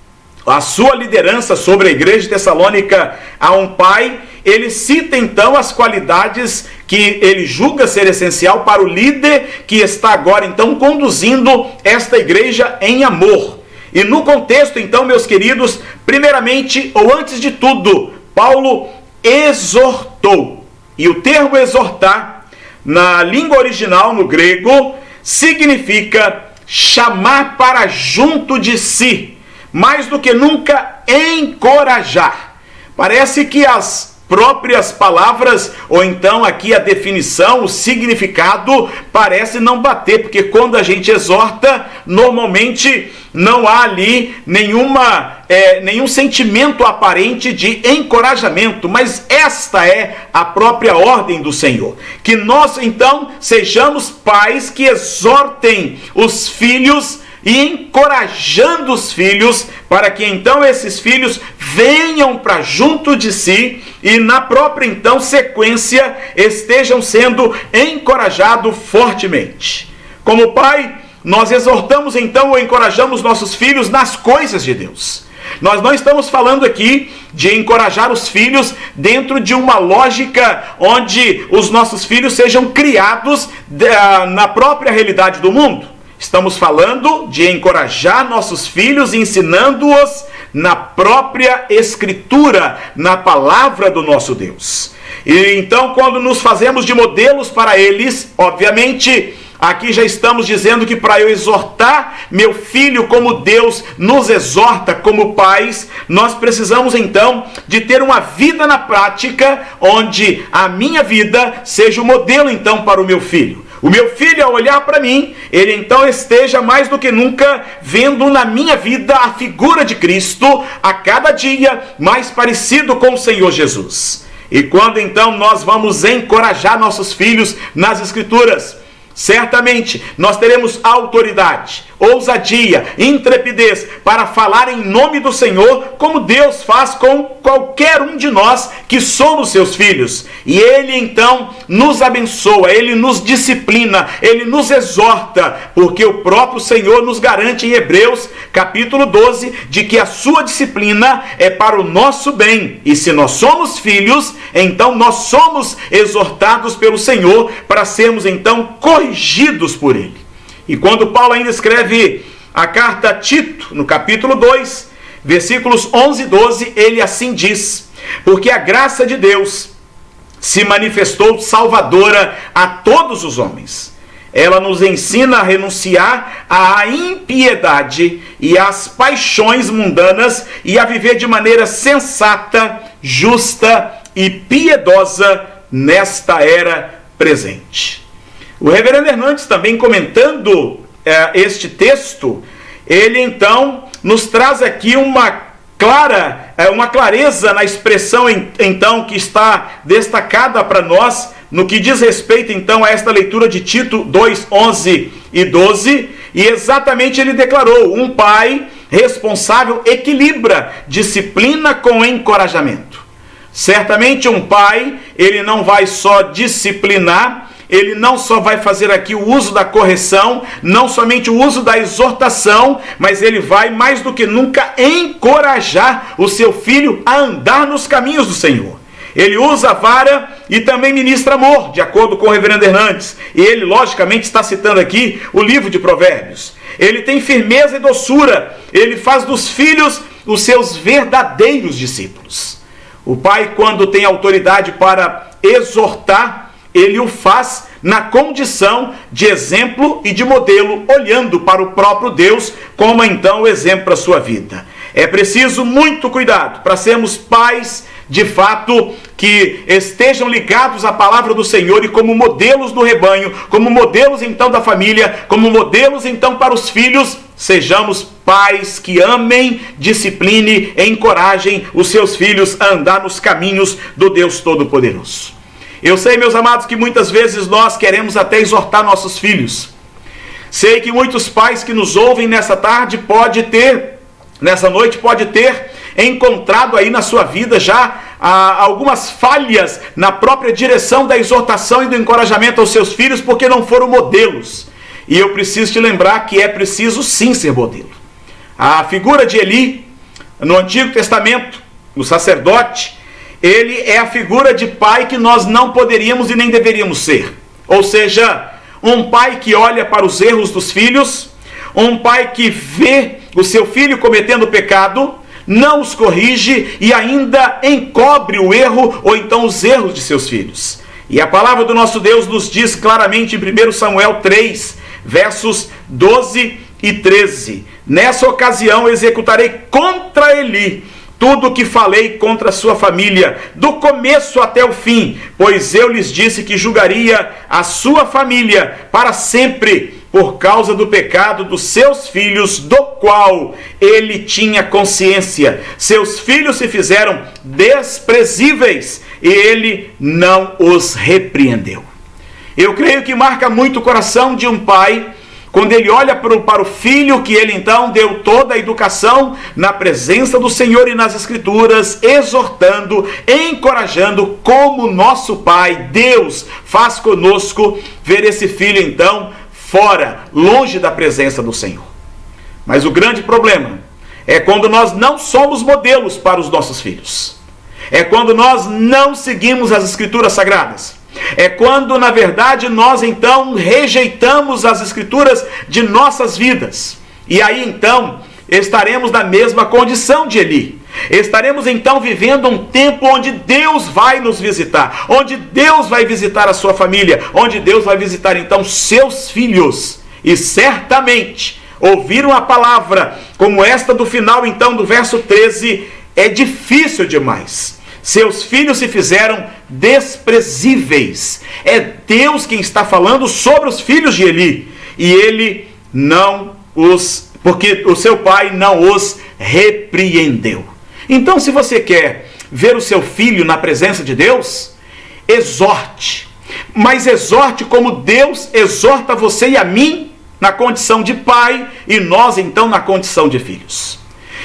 a sua liderança sobre a igreja de Tessalônica a um pai, ele cita então as qualidades que ele julga ser essencial para o líder que está agora então conduzindo esta igreja em amor. E no contexto então, meus queridos, primeiramente ou antes de tudo, Paulo exortou. E o termo exortar, na língua original, no grego, significa chamar para junto de si, mais do que nunca encorajar. Parece que as próprias palavras, ou então aqui a definição, o significado, parece não bater, porque quando a gente exorta, normalmente não há ali nenhum sentimento aparente de encorajamento, mas esta é a própria ordem do Senhor. Que nós então sejamos pais que exortem os filhos e encorajando os filhos, para que então esses filhos venham para junto de si e na própria então sequência estejam sendo encorajados fortemente. Como pai, nós exortamos então ou encorajamos nossos filhos nas coisas de Deus. Nós não estamos falando aqui de encorajar os filhos dentro de uma lógica onde os nossos filhos sejam criados na própria realidade do mundo. Estamos falando de encorajar nossos filhos, ensinando-os na própria Escritura, na palavra do nosso Deus. E então, quando nos fazemos de modelos para eles, obviamente, aqui já estamos dizendo que para eu exortar meu filho como Deus nos exorta como pais, nós precisamos então de ter uma vida na prática, onde a minha vida seja o modelo então para o meu filho. O meu filho, ao olhar para mim, ele então esteja mais do que nunca vendo na minha vida a figura de Cristo, a cada dia mais parecido com o Senhor Jesus. E quando então nós vamos encorajar nossos filhos nas Escrituras, certamente nós teremos autoridade, ousadia, intrepidez para falar em nome do Senhor, como Deus faz com qualquer um de nós que somos seus filhos. E Ele então nos abençoa, Ele nos disciplina, Ele nos exorta, porque o próprio Senhor nos garante em Hebreus capítulo 12, de que a sua disciplina é para o nosso bem. E se nós somos filhos, então nós somos exortados pelo Senhor para sermos então corrigidos por Ele. E quando Paulo ainda escreve a carta a Tito, no capítulo 2, versículos 11 e 12, ele assim diz: porque a graça de Deus se manifestou salvadora a todos os homens. Ela nos ensina a renunciar à impiedade e às paixões mundanas e a viver de maneira sensata, justa e piedosa nesta era presente. O reverendo Hernandes, também comentando este texto, ele então nos traz aqui uma clareza na expressão então que está destacada para nós no que diz respeito então a esta leitura de Tito 2, 11 e 12, e exatamente ele declarou: um pai responsável equilibra disciplina com encorajamento. Certamente um pai, ele não vai só disciplinar, ele não só vai fazer aqui o uso da correção, não somente o uso da exortação, mas ele vai mais do que nunca encorajar o seu filho a andar nos caminhos do Senhor. Ele usa a vara e também ministra amor, de acordo com o reverendo Hernandes. E ele, logicamente, está citando aqui o livro de Provérbios. Ele tem firmeza e doçura. Ele faz dos filhos os seus verdadeiros discípulos. O pai, quando tem autoridade para exortar, ele o faz na condição de exemplo e de modelo, olhando para o próprio Deus como então o exemplo para a sua vida. É preciso muito cuidado para sermos pais de fato que estejam ligados à palavra do Senhor e como modelos do rebanho, como modelos então da família, como modelos então para os filhos, sejamos pais que amem, disciplinem e encorajem os seus filhos a andar nos caminhos do Deus Todo-Poderoso. Eu sei, meus amados, que muitas vezes nós queremos até exortar nossos filhos. Sei que muitos pais que nos ouvem nessa tarde nessa noite pode ter encontrado aí na sua vida já algumas falhas na própria direção da exortação e do encorajamento aos seus filhos, porque não foram modelos. E eu preciso te lembrar que é preciso sim ser modelo. A figura de Eli, no Antigo Testamento, o sacerdote, ele é a figura de pai que nós não poderíamos e nem deveríamos ser. Ou seja, um pai que olha para os erros dos filhos, um pai que vê o seu filho cometendo pecado, não os corrige e ainda encobre o erro ou então os erros de seus filhos. E a palavra do nosso Deus nos diz claramente em 1 Samuel 3, versos 12 e 13. Nessa ocasião executarei contra Eli tudo o que falei contra a sua família, do começo até o fim, pois eu lhes disse que julgaria a sua família para sempre, por causa do pecado dos seus filhos, do qual ele tinha consciência. Seus filhos se fizeram desprezíveis e ele não os repreendeu. Eu creio que marca muito o coração de um pai quando ele olha para o filho que ele então deu toda a educação na presença do Senhor e nas Escrituras, exortando, encorajando, como nosso Pai, Deus, faz conosco, ver esse filho então fora, longe da presença do Senhor. Mas o grande problema é quando nós não somos modelos para os nossos filhos. É quando nós não seguimos as Escrituras Sagradas. É quando, na verdade, nós então rejeitamos as Escrituras de nossas vidas. E aí então estaremos na mesma condição de Eli. Estaremos então vivendo um tempo onde Deus vai nos visitar, onde Deus vai visitar a sua família, onde Deus vai visitar então seus filhos. E certamente ouvir uma palavra como esta do final então do verso 13 é difícil demais. Seus filhos se fizeram desprezíveis. É Deus quem está falando sobre os filhos de Eli. E ele porque o seu pai não os repreendeu. Então, se você quer ver o seu filho na presença de Deus, exorte. Mas exorte como Deus exorta você e a mim na condição de pai e nós então na condição de filhos.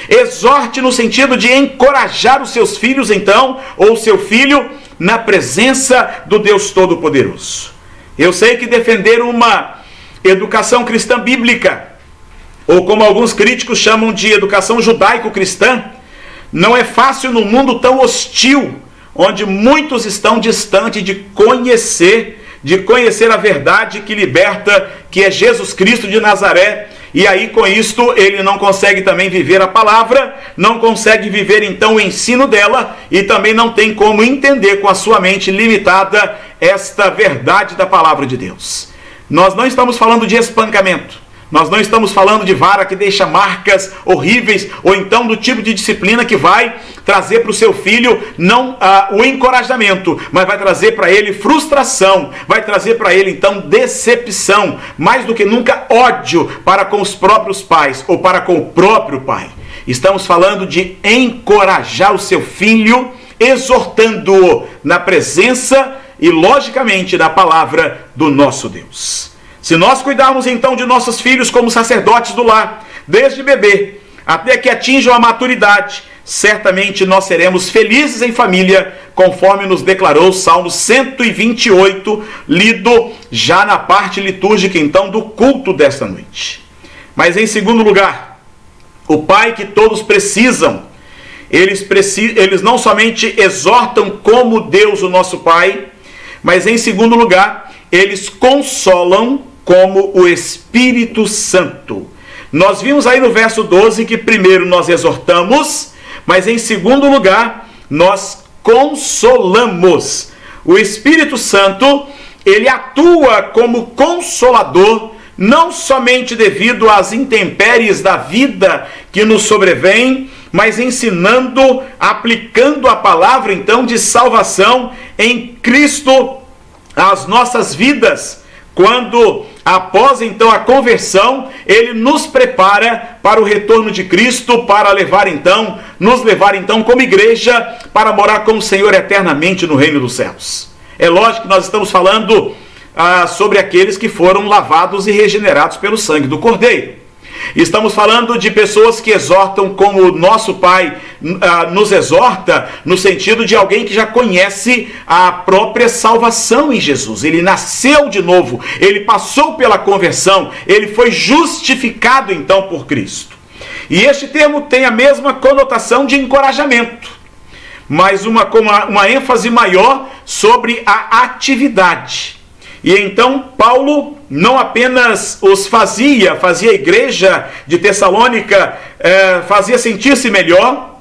Exorte no sentido de encorajar os seus filhos então, ou seu filho, na presença do Deus Todo-Poderoso. Eu sei que defender uma educação cristã bíblica, ou como alguns críticos chamam de educação judaico-cristã, não é fácil num mundo tão hostil, onde muitos estão distantes de conhecer a verdade que liberta, que é Jesus Cristo de Nazaré. E aí com isto ele não consegue também viver a palavra, não consegue viver então o ensino dela e também não tem como entender com a sua mente limitada esta verdade da palavra de Deus. Nós não estamos falando de espancamento, nós não estamos falando de vara que deixa marcas horríveis ou então do tipo de disciplina que vai trazer para o seu filho não o encorajamento, mas vai trazer para ele frustração, vai trazer para ele então decepção, mais do que nunca ódio para com os próprios pais ou para com o próprio pai. Estamos falando de encorajar o seu filho, exortando-o na presença e logicamente na palavra do nosso Deus. Se nós cuidarmos então de nossos filhos como sacerdotes do lar, desde bebê até que atinjam a maturidade, certamente nós seremos felizes em família, conforme nos declarou o Salmo 128, lido já na parte litúrgica, então, do culto desta noite. Mas em segundo lugar, o Pai que todos precisam, eles não somente exortam como Deus, o nosso Pai, mas em segundo lugar, eles consolam como o Espírito Santo. Nós vimos aí no verso 12 que primeiro nós exortamos, mas em segundo lugar, nós consolamos. O Espírito Santo, ele atua como consolador, não somente devido às intempéries da vida que nos sobrevêm, mas ensinando, aplicando a palavra então de salvação em Cristo às nossas vidas. Quando, após então a conversão, ele nos prepara para o retorno de Cristo, para nos levar então como igreja, para morar com o Senhor eternamente no reino dos céus. É lógico que nós estamos falando sobre aqueles que foram lavados e regenerados pelo sangue do Cordeiro. Estamos falando de pessoas que exortam como o nosso Pai nos exorta, no sentido de alguém que já conhece a própria salvação em Jesus. Ele nasceu de novo, ele passou pela conversão, ele foi justificado então por Cristo. E este termo tem a mesma conotação de encorajamento, mas uma ênfase maior sobre a atividade. E então Paulo não apenas fazia a igreja de Tessalônica, fazia sentir-se melhor,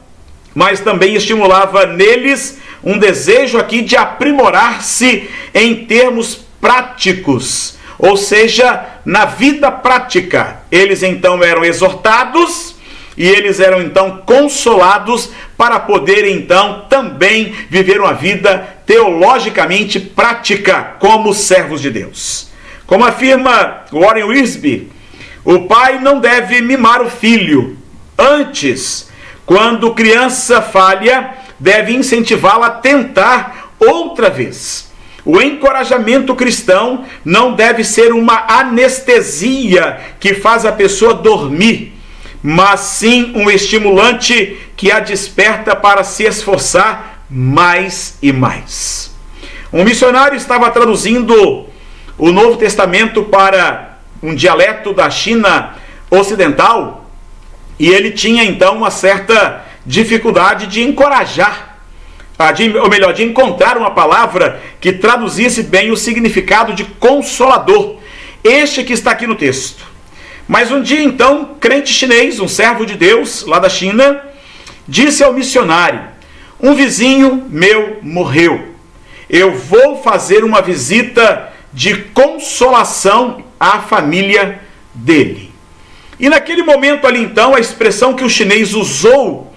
mas também estimulava neles um desejo aqui de aprimorar-se em termos práticos, ou seja, na vida prática. Eles então eram exortados e eles eram então consolados para poderem então também viver uma vida teologicamente prática como servos de Deus. Como afirma Warren Wiersbe, o pai não deve mimar o filho. Antes, quando criança falha, deve incentivá-la a tentar outra vez. O encorajamento cristão não deve ser uma anestesia que faz a pessoa dormir, mas sim um estimulante que a desperta para se esforçar mais e mais. Um missionário estava traduzindo o Novo Testamento para um dialeto da China ocidental e ele tinha então uma certa dificuldade de encorajar, de encontrar uma palavra que traduzisse bem o significado de consolador, este que está aqui no texto. Mas um dia então, um crente chinês, um servo de Deus lá da China, disse ao missionário: um vizinho meu morreu, eu vou fazer uma visita de consolação à família dele. E naquele momento ali então, a expressão que o chinês usou,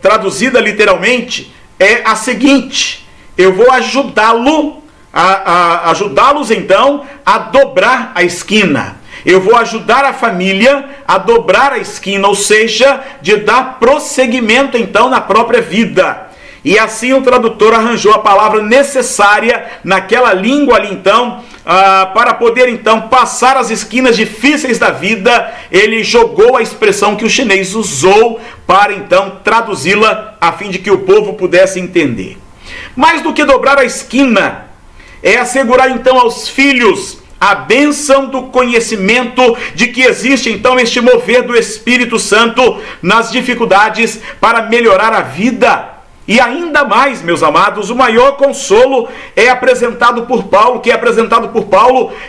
traduzida literalmente, é a seguinte: eu vou ajudá-los então a dobrar a esquina. Eu vou ajudar a família a dobrar a esquina, ou seja, de dar prosseguimento então na própria vida. E assim o tradutor arranjou a palavra necessária naquela língua ali então, para poder então passar as esquinas difíceis da vida. Ele jogou a expressão que o chinês usou para então traduzi-la a fim de que o povo pudesse entender. Mais do que dobrar a esquina, é assegurar então aos filhos a bênção do conhecimento de que existe então este mover do Espírito Santo nas dificuldades para melhorar a vida. E ainda mais, meus amados, o maior consolo é apresentado por Paulo,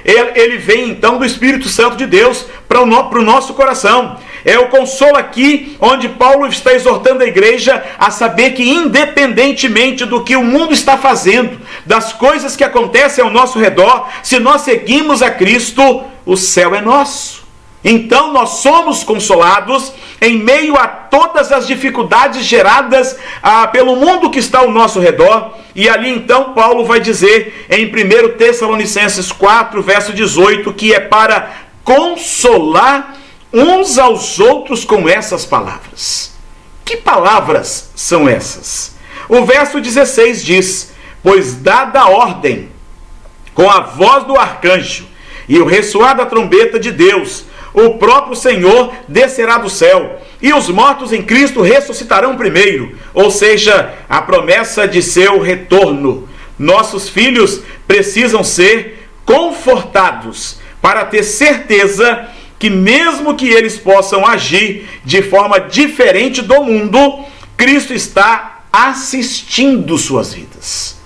ele vem então do Espírito Santo de Deus para o nosso coração. É o consolo aqui onde Paulo está exortando a igreja a saber que, independentemente do que o mundo está fazendo, das coisas que acontecem ao nosso redor, se nós seguimos a Cristo, o céu é nosso. Então nós somos consolados em meio a todas as dificuldades geradas pelo mundo que está ao nosso redor. E ali então Paulo vai dizer em 1 Tessalonicenses 4, verso 18, que é para consolar uns aos outros com essas palavras. Que palavras são essas? O verso 16 diz: pois dada a ordem, com a voz do arcanjo e o ressoar da trombeta de Deus, o próprio Senhor descerá do céu, e os mortos em Cristo ressuscitarão primeiro, ou seja, a promessa de seu retorno. Nossos filhos precisam ser confortados para ter certeza que mesmo que eles possam agir de forma diferente do mundo, Cristo está assistindo suas vidas.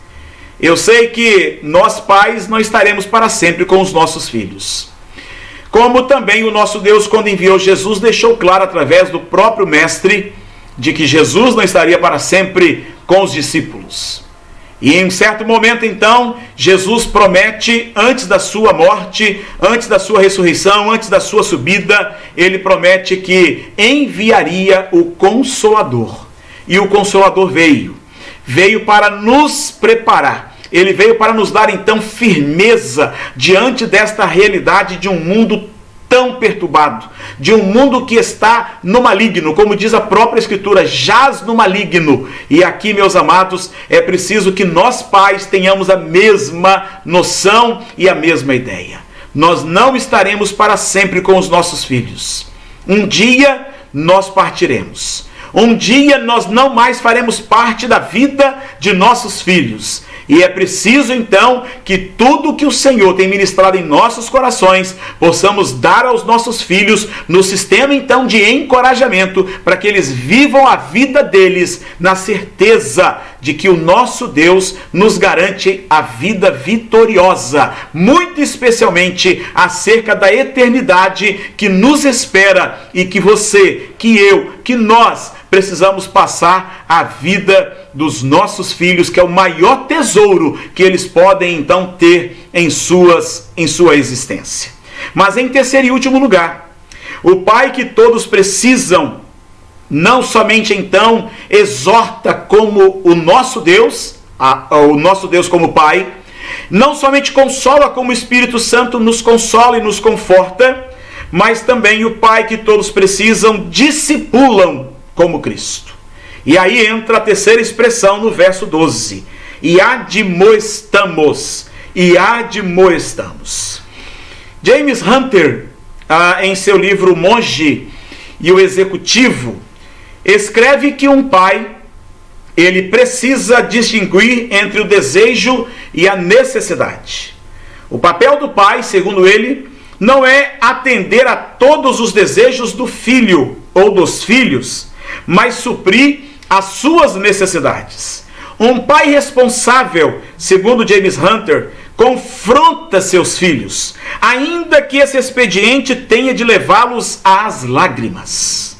Eu sei que nós pais não estaremos para sempre com os nossos filhos. Como também o nosso Deus, quando enviou Jesus, deixou claro através do próprio Mestre de que Jesus não estaria para sempre com os discípulos. E em um certo momento, então, Jesus promete, antes da sua morte, antes da sua ressurreição, antes da sua subida, ele promete que enviaria o Consolador. E o Consolador veio para nos preparar. Ele veio para nos dar, então, firmeza diante desta realidade de um mundo tão perturbado, de um mundo que está no maligno, como diz a própria Escritura, jaz no maligno. E aqui, meus amados, é preciso que nós pais tenhamos a mesma noção e a mesma ideia. Nós não estaremos para sempre com os nossos filhos. Um dia nós partiremos. Um dia nós não mais faremos parte da vida de nossos filhos. E é preciso então que tudo que o Senhor tem ministrado em nossos corações possamos dar aos nossos filhos no sistema então de encorajamento, para que eles vivam a vida deles na certeza de que o nosso Deus nos garante a vida vitoriosa, muito especialmente acerca da eternidade que nos espera e que você, que eu, que nós precisamos passar a vida dos nossos filhos, que é o maior tesouro que eles podem então ter em sua existência. Mas em terceiro e último lugar, o pai que todos precisam, não somente então exorta como o nosso Deus como pai, não somente consola como o Espírito Santo nos consola e nos conforta, mas também o pai que todos precisam discipulam como Cristo. E aí entra a terceira expressão no verso 12. E admoestamos. James Hunter, em seu livro Monge e o Executivo, escreve que um pai, ele precisa distinguir entre o desejo e a necessidade. O papel do pai, segundo ele, não é atender a todos os desejos do filho ou dos filhos, mas suprir as suas necessidades. Um pai responsável, segundo James Hunter, confronta seus filhos, ainda que esse expediente tenha de levá-los às lágrimas.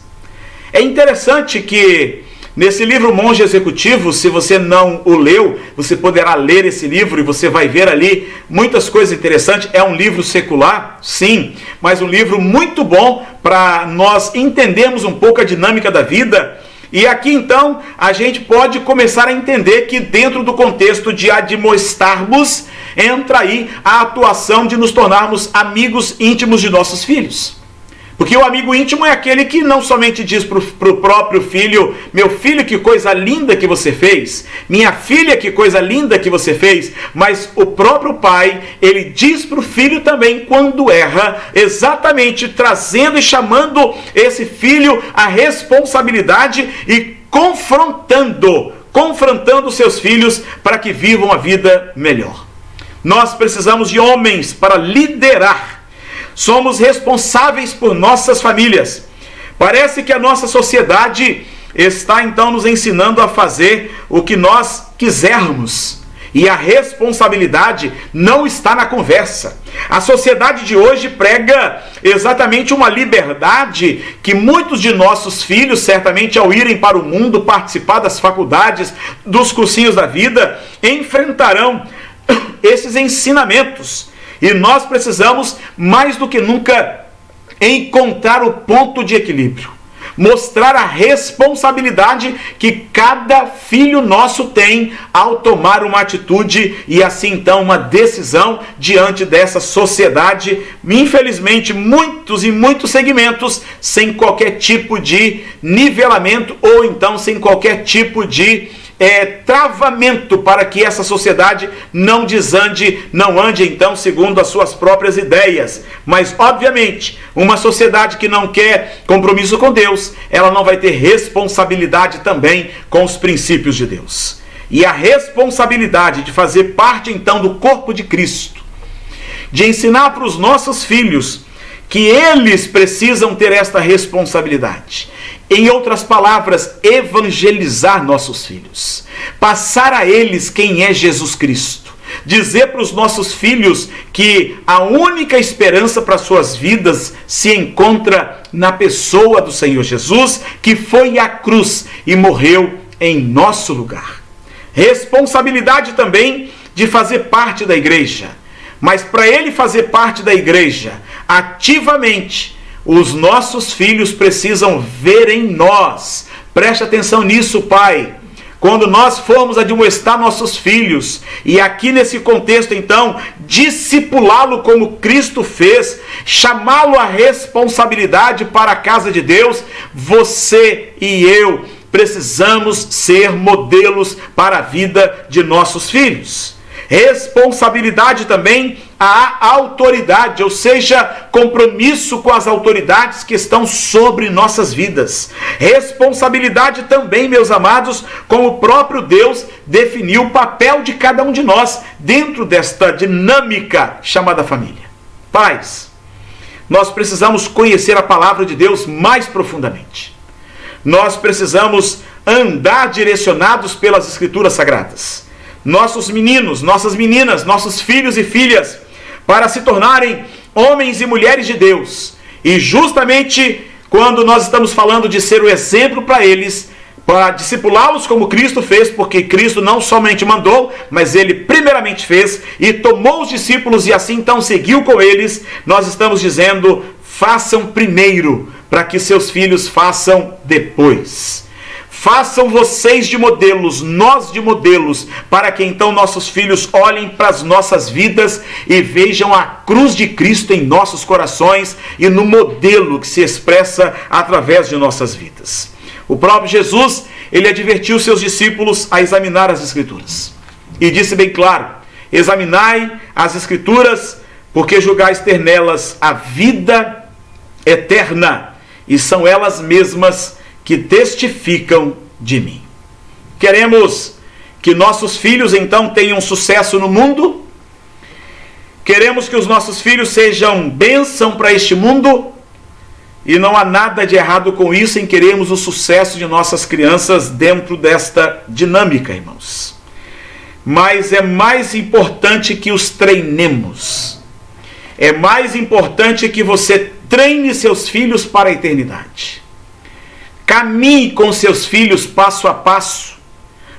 É interessante que nesse livro Monge Executivo, se você não o leu, você poderá ler esse livro e você vai ver ali muitas coisas interessantes. É um livro secular, sim, mas um livro muito bom para nós entendermos um pouco a dinâmica da vida. E aqui então a gente pode começar a entender que dentro do contexto de admoestarmos, entra aí a atuação de nos tornarmos amigos íntimos de nossos filhos. Porque o amigo íntimo é aquele que não somente diz para o próprio filho: meu filho, que coisa linda que você fez, minha filha, que coisa linda que você fez, mas o próprio pai, ele diz para o filho também quando erra, exatamente trazendo e chamando esse filho à responsabilidade e confrontando seus filhos para que vivam a vida melhor. Nós precisamos de homens para liderar. Somos responsáveis por nossas famílias. Parece que a nossa sociedade está então nos ensinando a fazer o que nós quisermos. E a responsabilidade não está na conversa. A sociedade de hoje prega exatamente uma liberdade que muitos de nossos filhos, certamente ao irem para o mundo, participar das faculdades, dos cursinhos da vida, enfrentarão esses ensinamentos. E nós precisamos, mais do que nunca, encontrar o ponto de equilíbrio. Mostrar a responsabilidade que cada filho nosso tem ao tomar uma atitude e assim então uma decisão diante dessa sociedade. Infelizmente, muitos segmentos sem qualquer tipo de nivelamento ou então sem qualquer tipo de travamento para que essa sociedade não desande, não ande então segundo as suas próprias ideias. Mas, obviamente, uma sociedade que não quer compromisso com Deus, ela não vai ter responsabilidade também com os princípios de Deus. E a responsabilidade de fazer parte então do corpo de Cristo, de ensinar para os nossos filhos que eles precisam ter esta responsabilidade. Em outras palavras, evangelizar nossos filhos, passar a eles quem é Jesus Cristo, dizer para os nossos filhos que a única esperança para suas vidas se encontra na pessoa do Senhor Jesus, que foi à cruz e morreu em nosso lugar. Responsabilidade também de fazer parte da igreja, mas para ele fazer parte da igreja ativamente, os nossos filhos precisam ver em nós. Preste atenção nisso, pai. Quando nós formos admoestar nossos filhos, e aqui nesse contexto então, discipulá-lo como Cristo fez, chamá-lo à responsabilidade para a casa de Deus, você e eu precisamos ser modelos para a vida de nossos filhos. Responsabilidade também à autoridade, ou seja, compromisso com as autoridades que estão sobre nossas vidas. Responsabilidade também, meus amados, com o próprio Deus definiu o papel de cada um de nós dentro desta dinâmica chamada família. Pais, nós precisamos conhecer a palavra de Deus mais profundamente. Nós precisamos andar direcionados pelas Escrituras Sagradas. Nossos meninos, nossas meninas, nossos filhos e filhas, para se tornarem homens e mulheres de Deus. E justamente quando nós estamos falando de ser o exemplo para eles, para discipulá-los como Cristo fez, porque Cristo não somente mandou, mas ele primeiramente fez e tomou os discípulos e assim então seguiu com eles, nós estamos dizendo, façam primeiro, para que seus filhos façam depois. Façam vocês de modelos, nós de modelos, para que então nossos filhos olhem para as nossas vidas e vejam a cruz de Cristo em nossos corações e no modelo que se expressa através de nossas vidas. O próprio Jesus, ele advertiu seus discípulos a examinar as Escrituras. E disse bem claro, examinai as Escrituras, porque julgais ter nelas a vida eterna, e são elas mesmas que testificam de mim. Queremos que nossos filhos então tenham sucesso no mundo? Queremos que os nossos filhos sejam bênção para este mundo? E não há nada de errado com isso em querermos o sucesso de nossas crianças dentro desta dinâmica, irmãos. Mas é mais importante que os treinemos. É mais importante que você treine seus filhos para a eternidade. Caminhe com seus filhos passo a passo,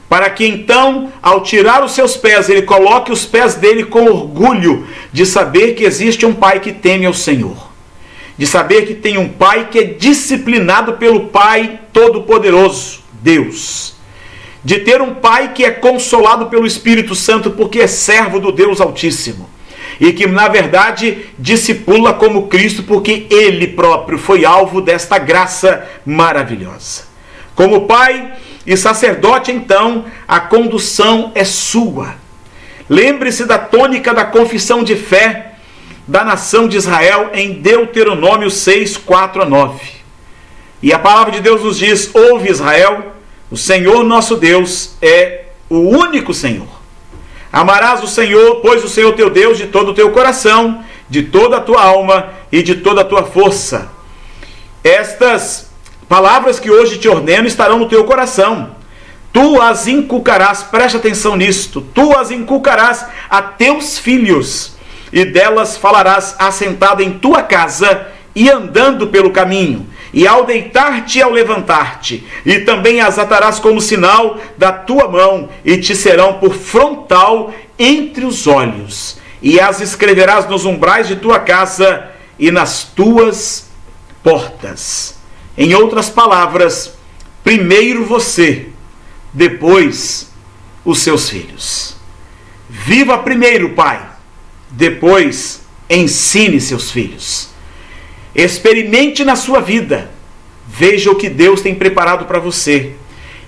para que então, ao tirar os seus pés, ele coloque os pés dele com orgulho de saber que existe um pai que teme ao Senhor, de saber que tem um pai que é disciplinado pelo Pai Todo-Poderoso, Deus, de ter um pai que é consolado pelo Espírito Santo porque é servo do Deus Altíssimo, e que na verdade discipula como Cristo porque ele próprio foi alvo desta graça maravilhosa. Como pai e sacerdote então, a condução é sua. Lembre-se da tônica da confissão de fé da nação de Israel em Deuteronômio 6, 4 a 9. E a palavra de Deus nos diz, ouve Israel, o Senhor nosso Deus é o único Senhor. Amarás o Senhor, pois o Senhor teu Deus, de todo o teu coração, de toda a tua alma e de toda a tua força. Estas palavras que hoje te ordeno estarão no teu coração. Tu as inculcarás, preste atenção nisto, tu as inculcarás a teus filhos, e delas falarás assentado em tua casa e andando pelo caminho, e ao deitar-te e ao levantar-te, e também as atarás como sinal da tua mão, e te serão por frontal entre os olhos, e as escreverás nos umbrais de tua casa e nas tuas portas. Em outras palavras, primeiro você, depois os seus filhos. Viva primeiro, pai, depois ensine seus filhos. Experimente na sua vida, veja o que Deus tem preparado para você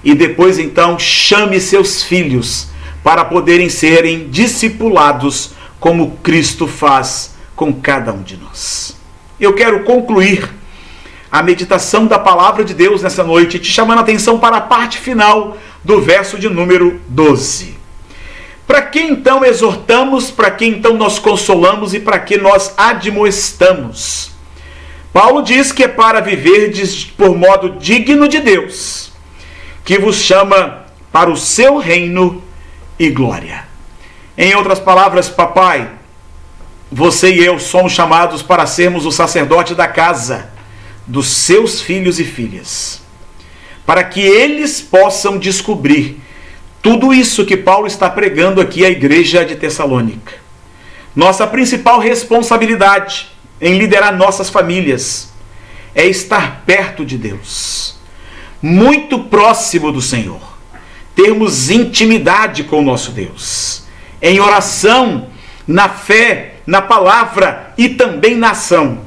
e depois então chame seus filhos para poderem serem discipulados como Cristo faz com cada um de nós. Eu quero concluir a meditação da palavra de Deus nessa noite, te chamando a atenção para a parte final do verso de número 12. Para que então exortamos, para que então nós consolamos e para que nós admoestamos? Paulo diz que é para viverdes por modo digno de Deus, que vos chama para o seu reino e glória. Em outras palavras, papai, você e eu somos chamados para sermos o sacerdote da casa dos seus filhos e filhas, para que eles possam descobrir tudo isso que Paulo está pregando aqui à igreja de Tessalônica. Nossa principal responsabilidade em liderar nossas famílias é estar perto de Deus, muito próximo do Senhor, termos intimidade com o nosso Deus, em oração, na fé, na palavra e também na ação.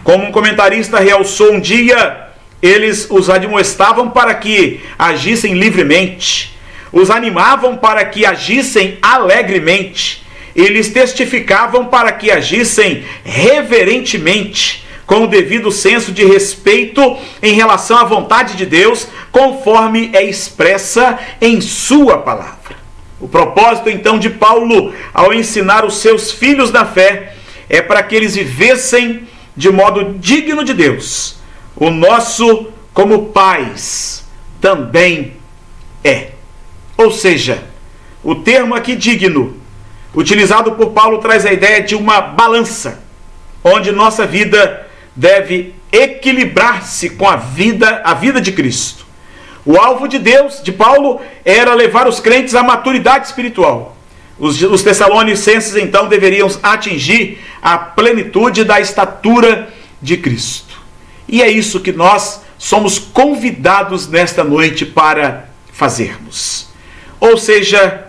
Como um comentarista realçou um dia, eles os admoestavam para que agissem livremente, os animavam para que agissem alegremente, eles testificavam para que agissem reverentemente, com o devido senso de respeito em relação à vontade de Deus, conforme é expressa em sua palavra. O propósito então de Paulo, ao ensinar os seus filhos na fé, é para que eles vivessem de modo digno de Deus. O nosso, como pais, também é. Ou seja, o termo aqui digno, utilizado por Paulo, traz a ideia de uma balança, onde nossa vida deve equilibrar-se com a vida de Cristo. O alvo de Deus, de Paulo, era levar os crentes à maturidade espiritual. Os tessalonicenses, então, deveriam atingir a plenitude da estatura de Cristo. E é isso que nós somos convidados nesta noite para fazermos. Ou seja,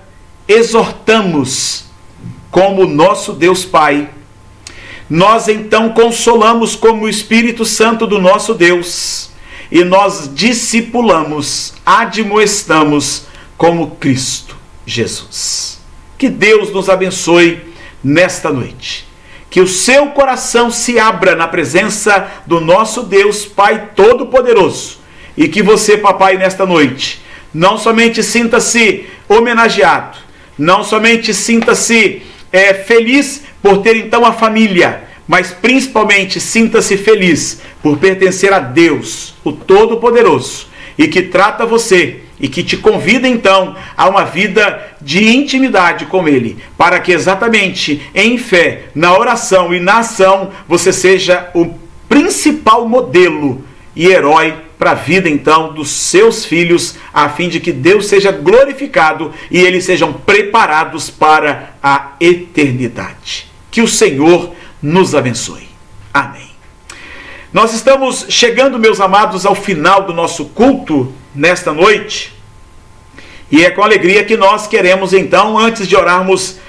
exortamos como nosso Deus Pai. Nós então consolamos como o Espírito Santo do nosso Deus. E nós discipulamos, admoestamos como Cristo Jesus. Que Deus nos abençoe nesta noite. Que o seu coração se abra na presença do nosso Deus Pai Todo-Poderoso. E que você, papai, nesta noite, não somente sinta-se homenageado, não somente sinta-se feliz por ter então a família, mas principalmente sinta-se feliz por pertencer a Deus, o Todo-Poderoso, e que trata você e que te convida então a uma vida de intimidade com Ele, para que exatamente em fé, na oração e na ação, você seja o principal modelo e herói para a vida então dos seus filhos, a fim de que Deus seja glorificado e eles sejam preparados para a eternidade. Que o Senhor nos abençoe. Amém. Nós estamos chegando, meus amados, ao final do nosso culto nesta noite, e é com alegria que nós queremos então, antes de orarmos,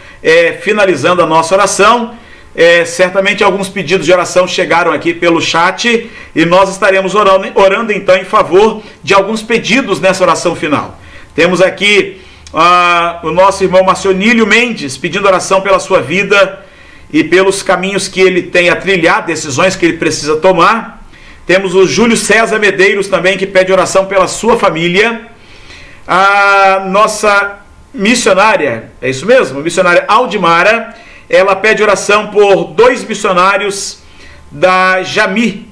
finalizando a nossa oração, certamente alguns pedidos de oração chegaram aqui pelo chat, e nós estaremos orando então em favor de alguns pedidos nessa oração final. Temos aqui o nosso irmão Marcionílio Mendes pedindo oração pela sua vida e pelos caminhos que ele tem a trilhar, decisões que ele precisa tomar. Temos o Júlio César Medeiros também, que pede oração pela sua família. A nossa missionária, é isso mesmo? Missionária Aldimara, ela pede oração por 2 missionários da Jami.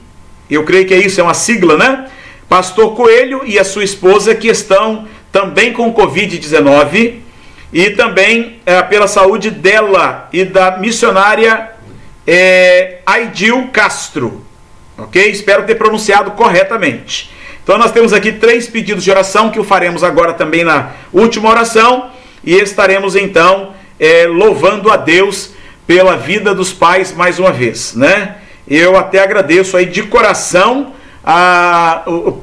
Eu creio que é isso, é uma sigla, né? Pastor Coelho e a sua esposa, que estão também com Covid-19. E também pela saúde dela e da missionária Aidil Castro. Ok? Espero ter pronunciado corretamente. Então nós temos aqui 3 pedidos de oração que o faremos agora também na última oração. E estaremos então louvando a Deus pela vida dos pais mais uma vez, né? Eu até agradeço aí de coração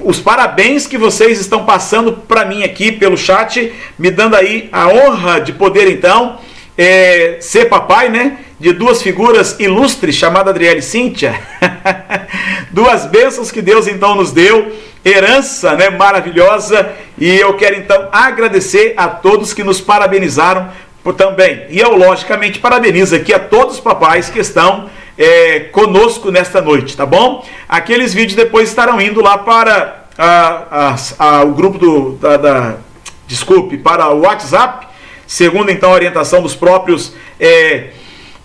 os parabéns que vocês estão passando para mim aqui pelo chat, me dando aí a honra de poder então ser papai, né? de duas figuras ilustres, chamada Adriele e Cíntia. Duas bênçãos que Deus então nos deu, herança, né, maravilhosa, e eu quero então agradecer a todos que nos parabenizaram também. E eu, logicamente, parabenizo aqui a todos os papais que estão conosco nesta noite, tá bom? Aqueles vídeos depois estarão indo lá para o grupo para o WhatsApp, segundo então a orientação dos próprios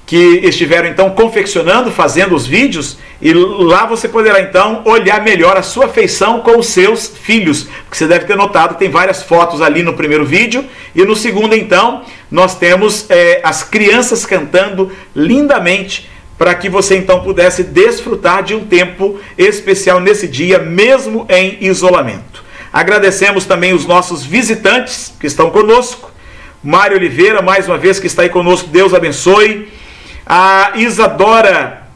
que estiveram então confeccionando, fazendo os vídeos, e lá você poderá então olhar melhor a sua afeição com os seus filhos, porque você deve ter notado que tem várias fotos ali no primeiro vídeo, e no segundo então nós temos as crianças cantando lindamente, para que você então pudesse desfrutar de um tempo especial nesse dia, mesmo em isolamento. Agradecemos também os nossos visitantes que estão conosco, Mário Oliveira, mais uma vez, que está aí conosco, Deus abençoe. A Isadora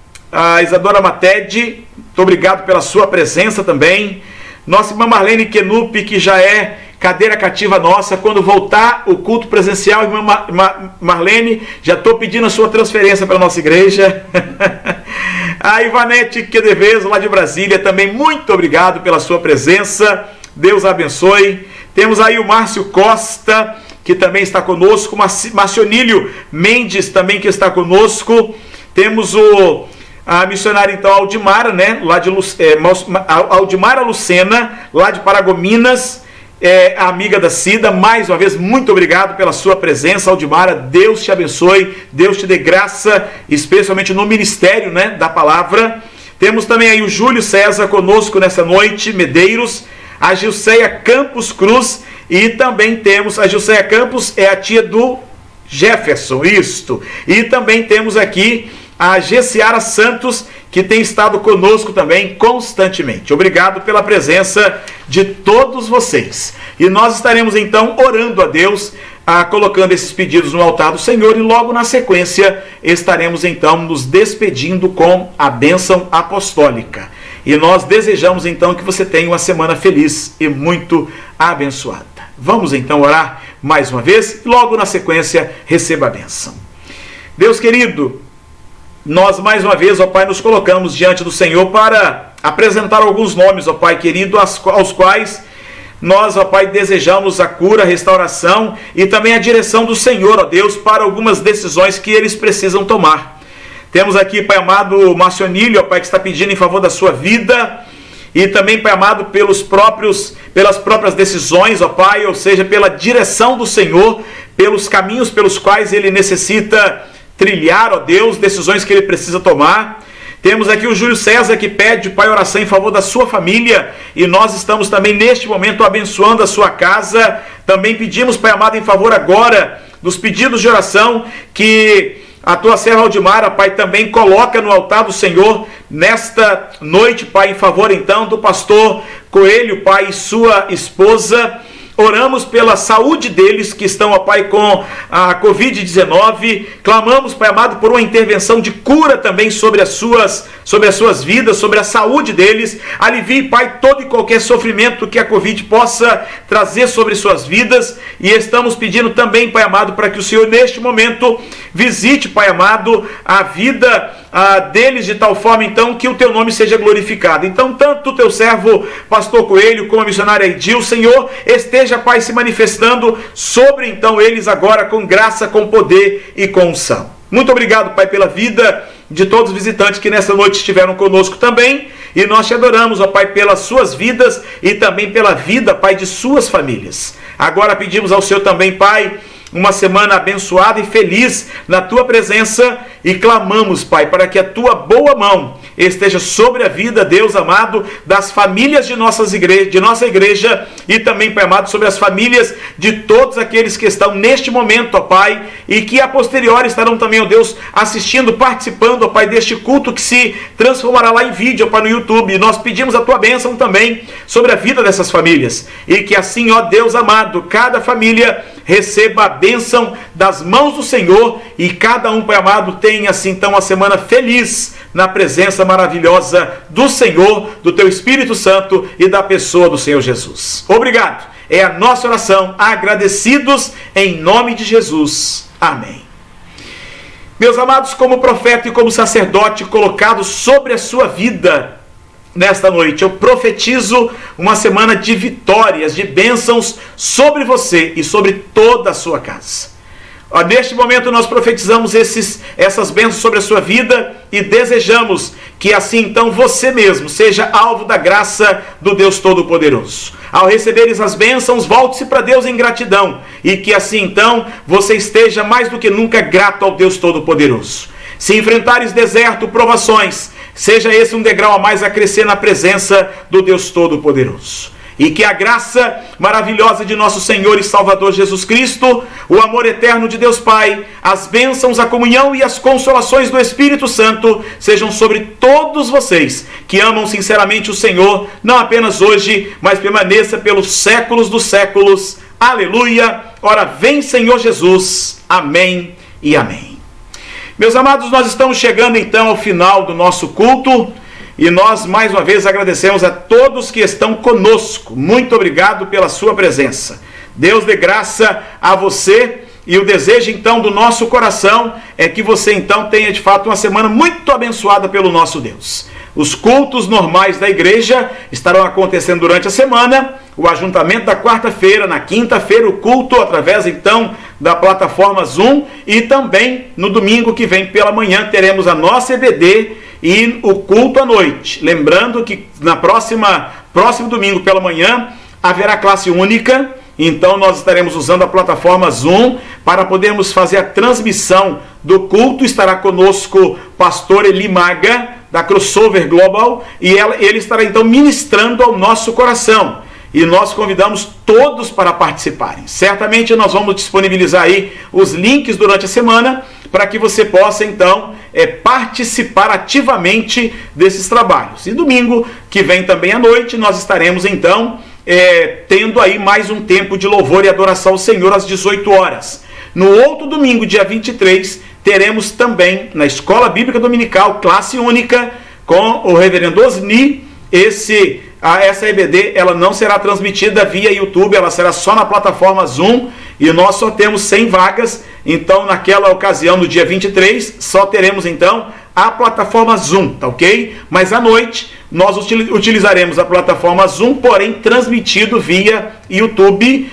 Matede, muito obrigado pela sua presença também. Nossa irmã Marlene Kenup, que já é cadeira cativa nossa, quando voltar o culto presencial, irmã Marlene, já estou pedindo a sua transferência para a nossa igreja. A Ivanete Quedeveso, lá de Brasília, também muito obrigado pela sua presença, Deus abençoe. Temos aí o Márcio Costa, que também está conosco, Marcionílio Mendes também que está conosco, temos a missionária então Aldimara, né, lá de Aldimara Lucena, lá de Paragominas, amiga da Cida. Mais uma vez, muito obrigado pela sua presença, Aldimara, Deus te abençoe, Deus te dê graça, especialmente no ministério, né, da palavra. Temos também aí o Júlio César conosco nessa noite, Medeiros, a Gilceia Campos Cruz, e também temos a Gilceia Campos, é a tia do Jefferson, isto. E também temos aqui a Gessiara Santos, que tem estado conosco também constantemente. Obrigado pela presença de todos vocês. E nós estaremos então orando a Deus, colocando esses pedidos no altar do Senhor, e logo na sequência estaremos então nos despedindo com a bênção apostólica. E nós desejamos então que você tenha uma semana feliz e muito abençoada. Vamos então orar mais uma vez e logo na sequência receba a bênção. Deus querido, nós mais uma vez, ó Pai, nos colocamos diante do Senhor para apresentar alguns nomes, ó Pai querido, aos quais nós, ó Pai, desejamos a cura, a restauração e também a direção do Senhor, ó Deus, para algumas decisões que eles precisam tomar. Temos aqui, Pai amado, o Marcionílio, ó Pai, que está pedindo em favor da sua vida, e também, Pai amado, pelas próprias decisões, ó Pai, ou seja, pela direção do Senhor, pelos caminhos pelos quais ele necessita trilhar, ó Deus, decisões que ele precisa tomar. Temos aqui o Júlio César, que pede, Pai, oração em favor da sua família, e nós estamos também neste momento abençoando a sua casa. Também pedimos, Pai amado, em favor agora dos pedidos de oração que a tua serva Aldimara, Pai, também coloca no altar do Senhor nesta noite, Pai, em favor então do pastor Coelho, Pai, e sua esposa. Oramos pela saúde deles que estão, ó Pai, com a Covid-19. Clamamos, Pai amado, por uma intervenção de cura também sobre as suas vidas, sobre a saúde deles. Alivie, Pai, todo e qualquer sofrimento que a Covid possa trazer sobre suas vidas. E estamos pedindo também, Pai amado, para que o Senhor neste momento visite, Pai amado, a vida deles de tal forma então que o teu nome seja glorificado. Então tanto o teu servo pastor Coelho como a missionária Edil, Senhor, esteja, Pai, se manifestando sobre então eles agora com graça, com poder e com unção. Muito obrigado, Pai, pela vida de todos os visitantes que nessa noite estiveram conosco também, e nós te adoramos, ó Pai, pelas suas vidas e também pela vida, Pai, de suas famílias. Agora pedimos ao Senhor também, Pai, uma semana abençoada e feliz na tua presença, e clamamos, Pai, para que a tua boa mão esteja sobre a vida, Deus amado, das famílias de nossa igreja, e também, Pai amado, sobre as famílias de todos aqueles que estão neste momento, ó Pai, e que a posteriori estarão também, ó Deus, assistindo, participando, ó Pai, deste culto que se transformará lá em vídeo, ó Pai, no YouTube. E nós pedimos a tua bênção também sobre a vida dessas famílias, e que assim, ó Deus amado, cada família receba a bênção das mãos do Senhor, e cada um, Pai amado, tenha assim então uma semana feliz na presença maravilhosa do Senhor, do teu Espírito Santo e da pessoa do Senhor Jesus. Obrigado, é a nossa oração, agradecidos em nome de Jesus. Amém. Meus amados, como profeta e como sacerdote colocado sobre a sua vida nesta noite, eu profetizo uma semana de vitórias, de bênçãos sobre você e sobre toda a sua casa. Neste momento nós profetizamos essas bênçãos sobre a sua vida e desejamos que assim então você mesmo seja alvo da graça do Deus Todo-Poderoso. Ao receberes as bênçãos, volte-se para Deus em gratidão e que assim então você esteja mais do que nunca grato ao Deus Todo-Poderoso. Se enfrentares deserto, provações, seja esse um degrau a mais a crescer na presença do Deus Todo-Poderoso. E que a graça maravilhosa de nosso Senhor e Salvador Jesus Cristo, o amor eterno de Deus Pai, as bênçãos, a comunhão e as consolações do Espírito Santo sejam sobre todos vocês que amam sinceramente o Senhor, não apenas hoje, mas permaneça pelos séculos dos séculos. Aleluia! Ora vem, Senhor Jesus. Amém e amém. Meus amados, nós estamos chegando então ao final do nosso culto. E nós, mais uma vez, agradecemos a todos que estão conosco. Muito obrigado pela sua presença. Deus dê graça a você. E o desejo, então, do nosso coração é que você, então, tenha, de fato, uma semana muito abençoada pelo nosso Deus. Os cultos normais da igreja estarão acontecendo durante a semana. O ajuntamento da quarta-feira, na quinta-feira, o culto através, então, da plataforma Zoom. E também, no domingo que vem pela manhã, teremos a nossa EBD e o culto à noite. Lembrando que na próximo domingo pela manhã haverá classe única, então nós estaremos usando a plataforma Zoom para podermos fazer a transmissão do culto. Estará conosco pastor Eli Maga, da Crossover Global, e ele estará então ministrando ao nosso coração. E nós convidamos todos para participarem. Certamente nós vamos disponibilizar aí os links durante a semana para que você possa então participar ativamente desses trabalhos. E domingo que vem também à noite nós estaremos então tendo aí mais um tempo de louvor e adoração ao Senhor às 18 horas. No outro domingo, dia 23, teremos também na Escola Bíblica Dominical, classe única, com o reverendo Osni. Essa EBD ela não será transmitida via YouTube, ela será só na plataforma Zoom e nós só temos 100 vagas, então naquela ocasião, no dia 23, só teremos então a plataforma Zoom, tá ok? Mas à noite nós utilizaremos a plataforma Zoom, porém transmitido via YouTube,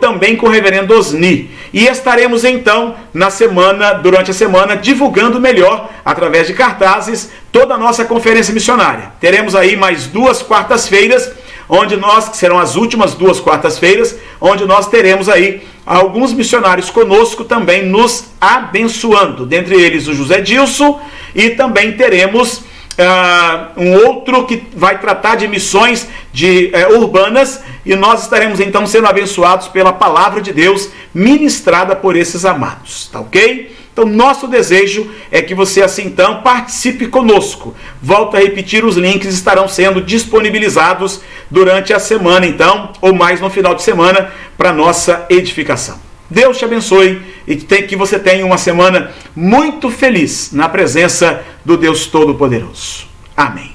também com o reverendo Osni. E estaremos então durante a semana, divulgando melhor, através de cartazes, toda a nossa conferência missionária. Teremos aí mais 2 quartas-feiras, que serão as últimas 2 quartas-feiras, onde nós teremos aí alguns missionários conosco também nos abençoando. Dentre eles o José Dilson, e também teremos um outro que vai tratar de missões urbanas, e nós estaremos então sendo abençoados pela palavra de Deus ministrada por esses amados, tá ok? Então nosso desejo é que você assim então participe conosco. Volto a repetir, os links estarão sendo disponibilizados durante a semana então, ou mais no final de semana, para nossa edificação. Deus te abençoe e que você tenha uma semana muito feliz na presença do Deus Todo-Poderoso. Amém.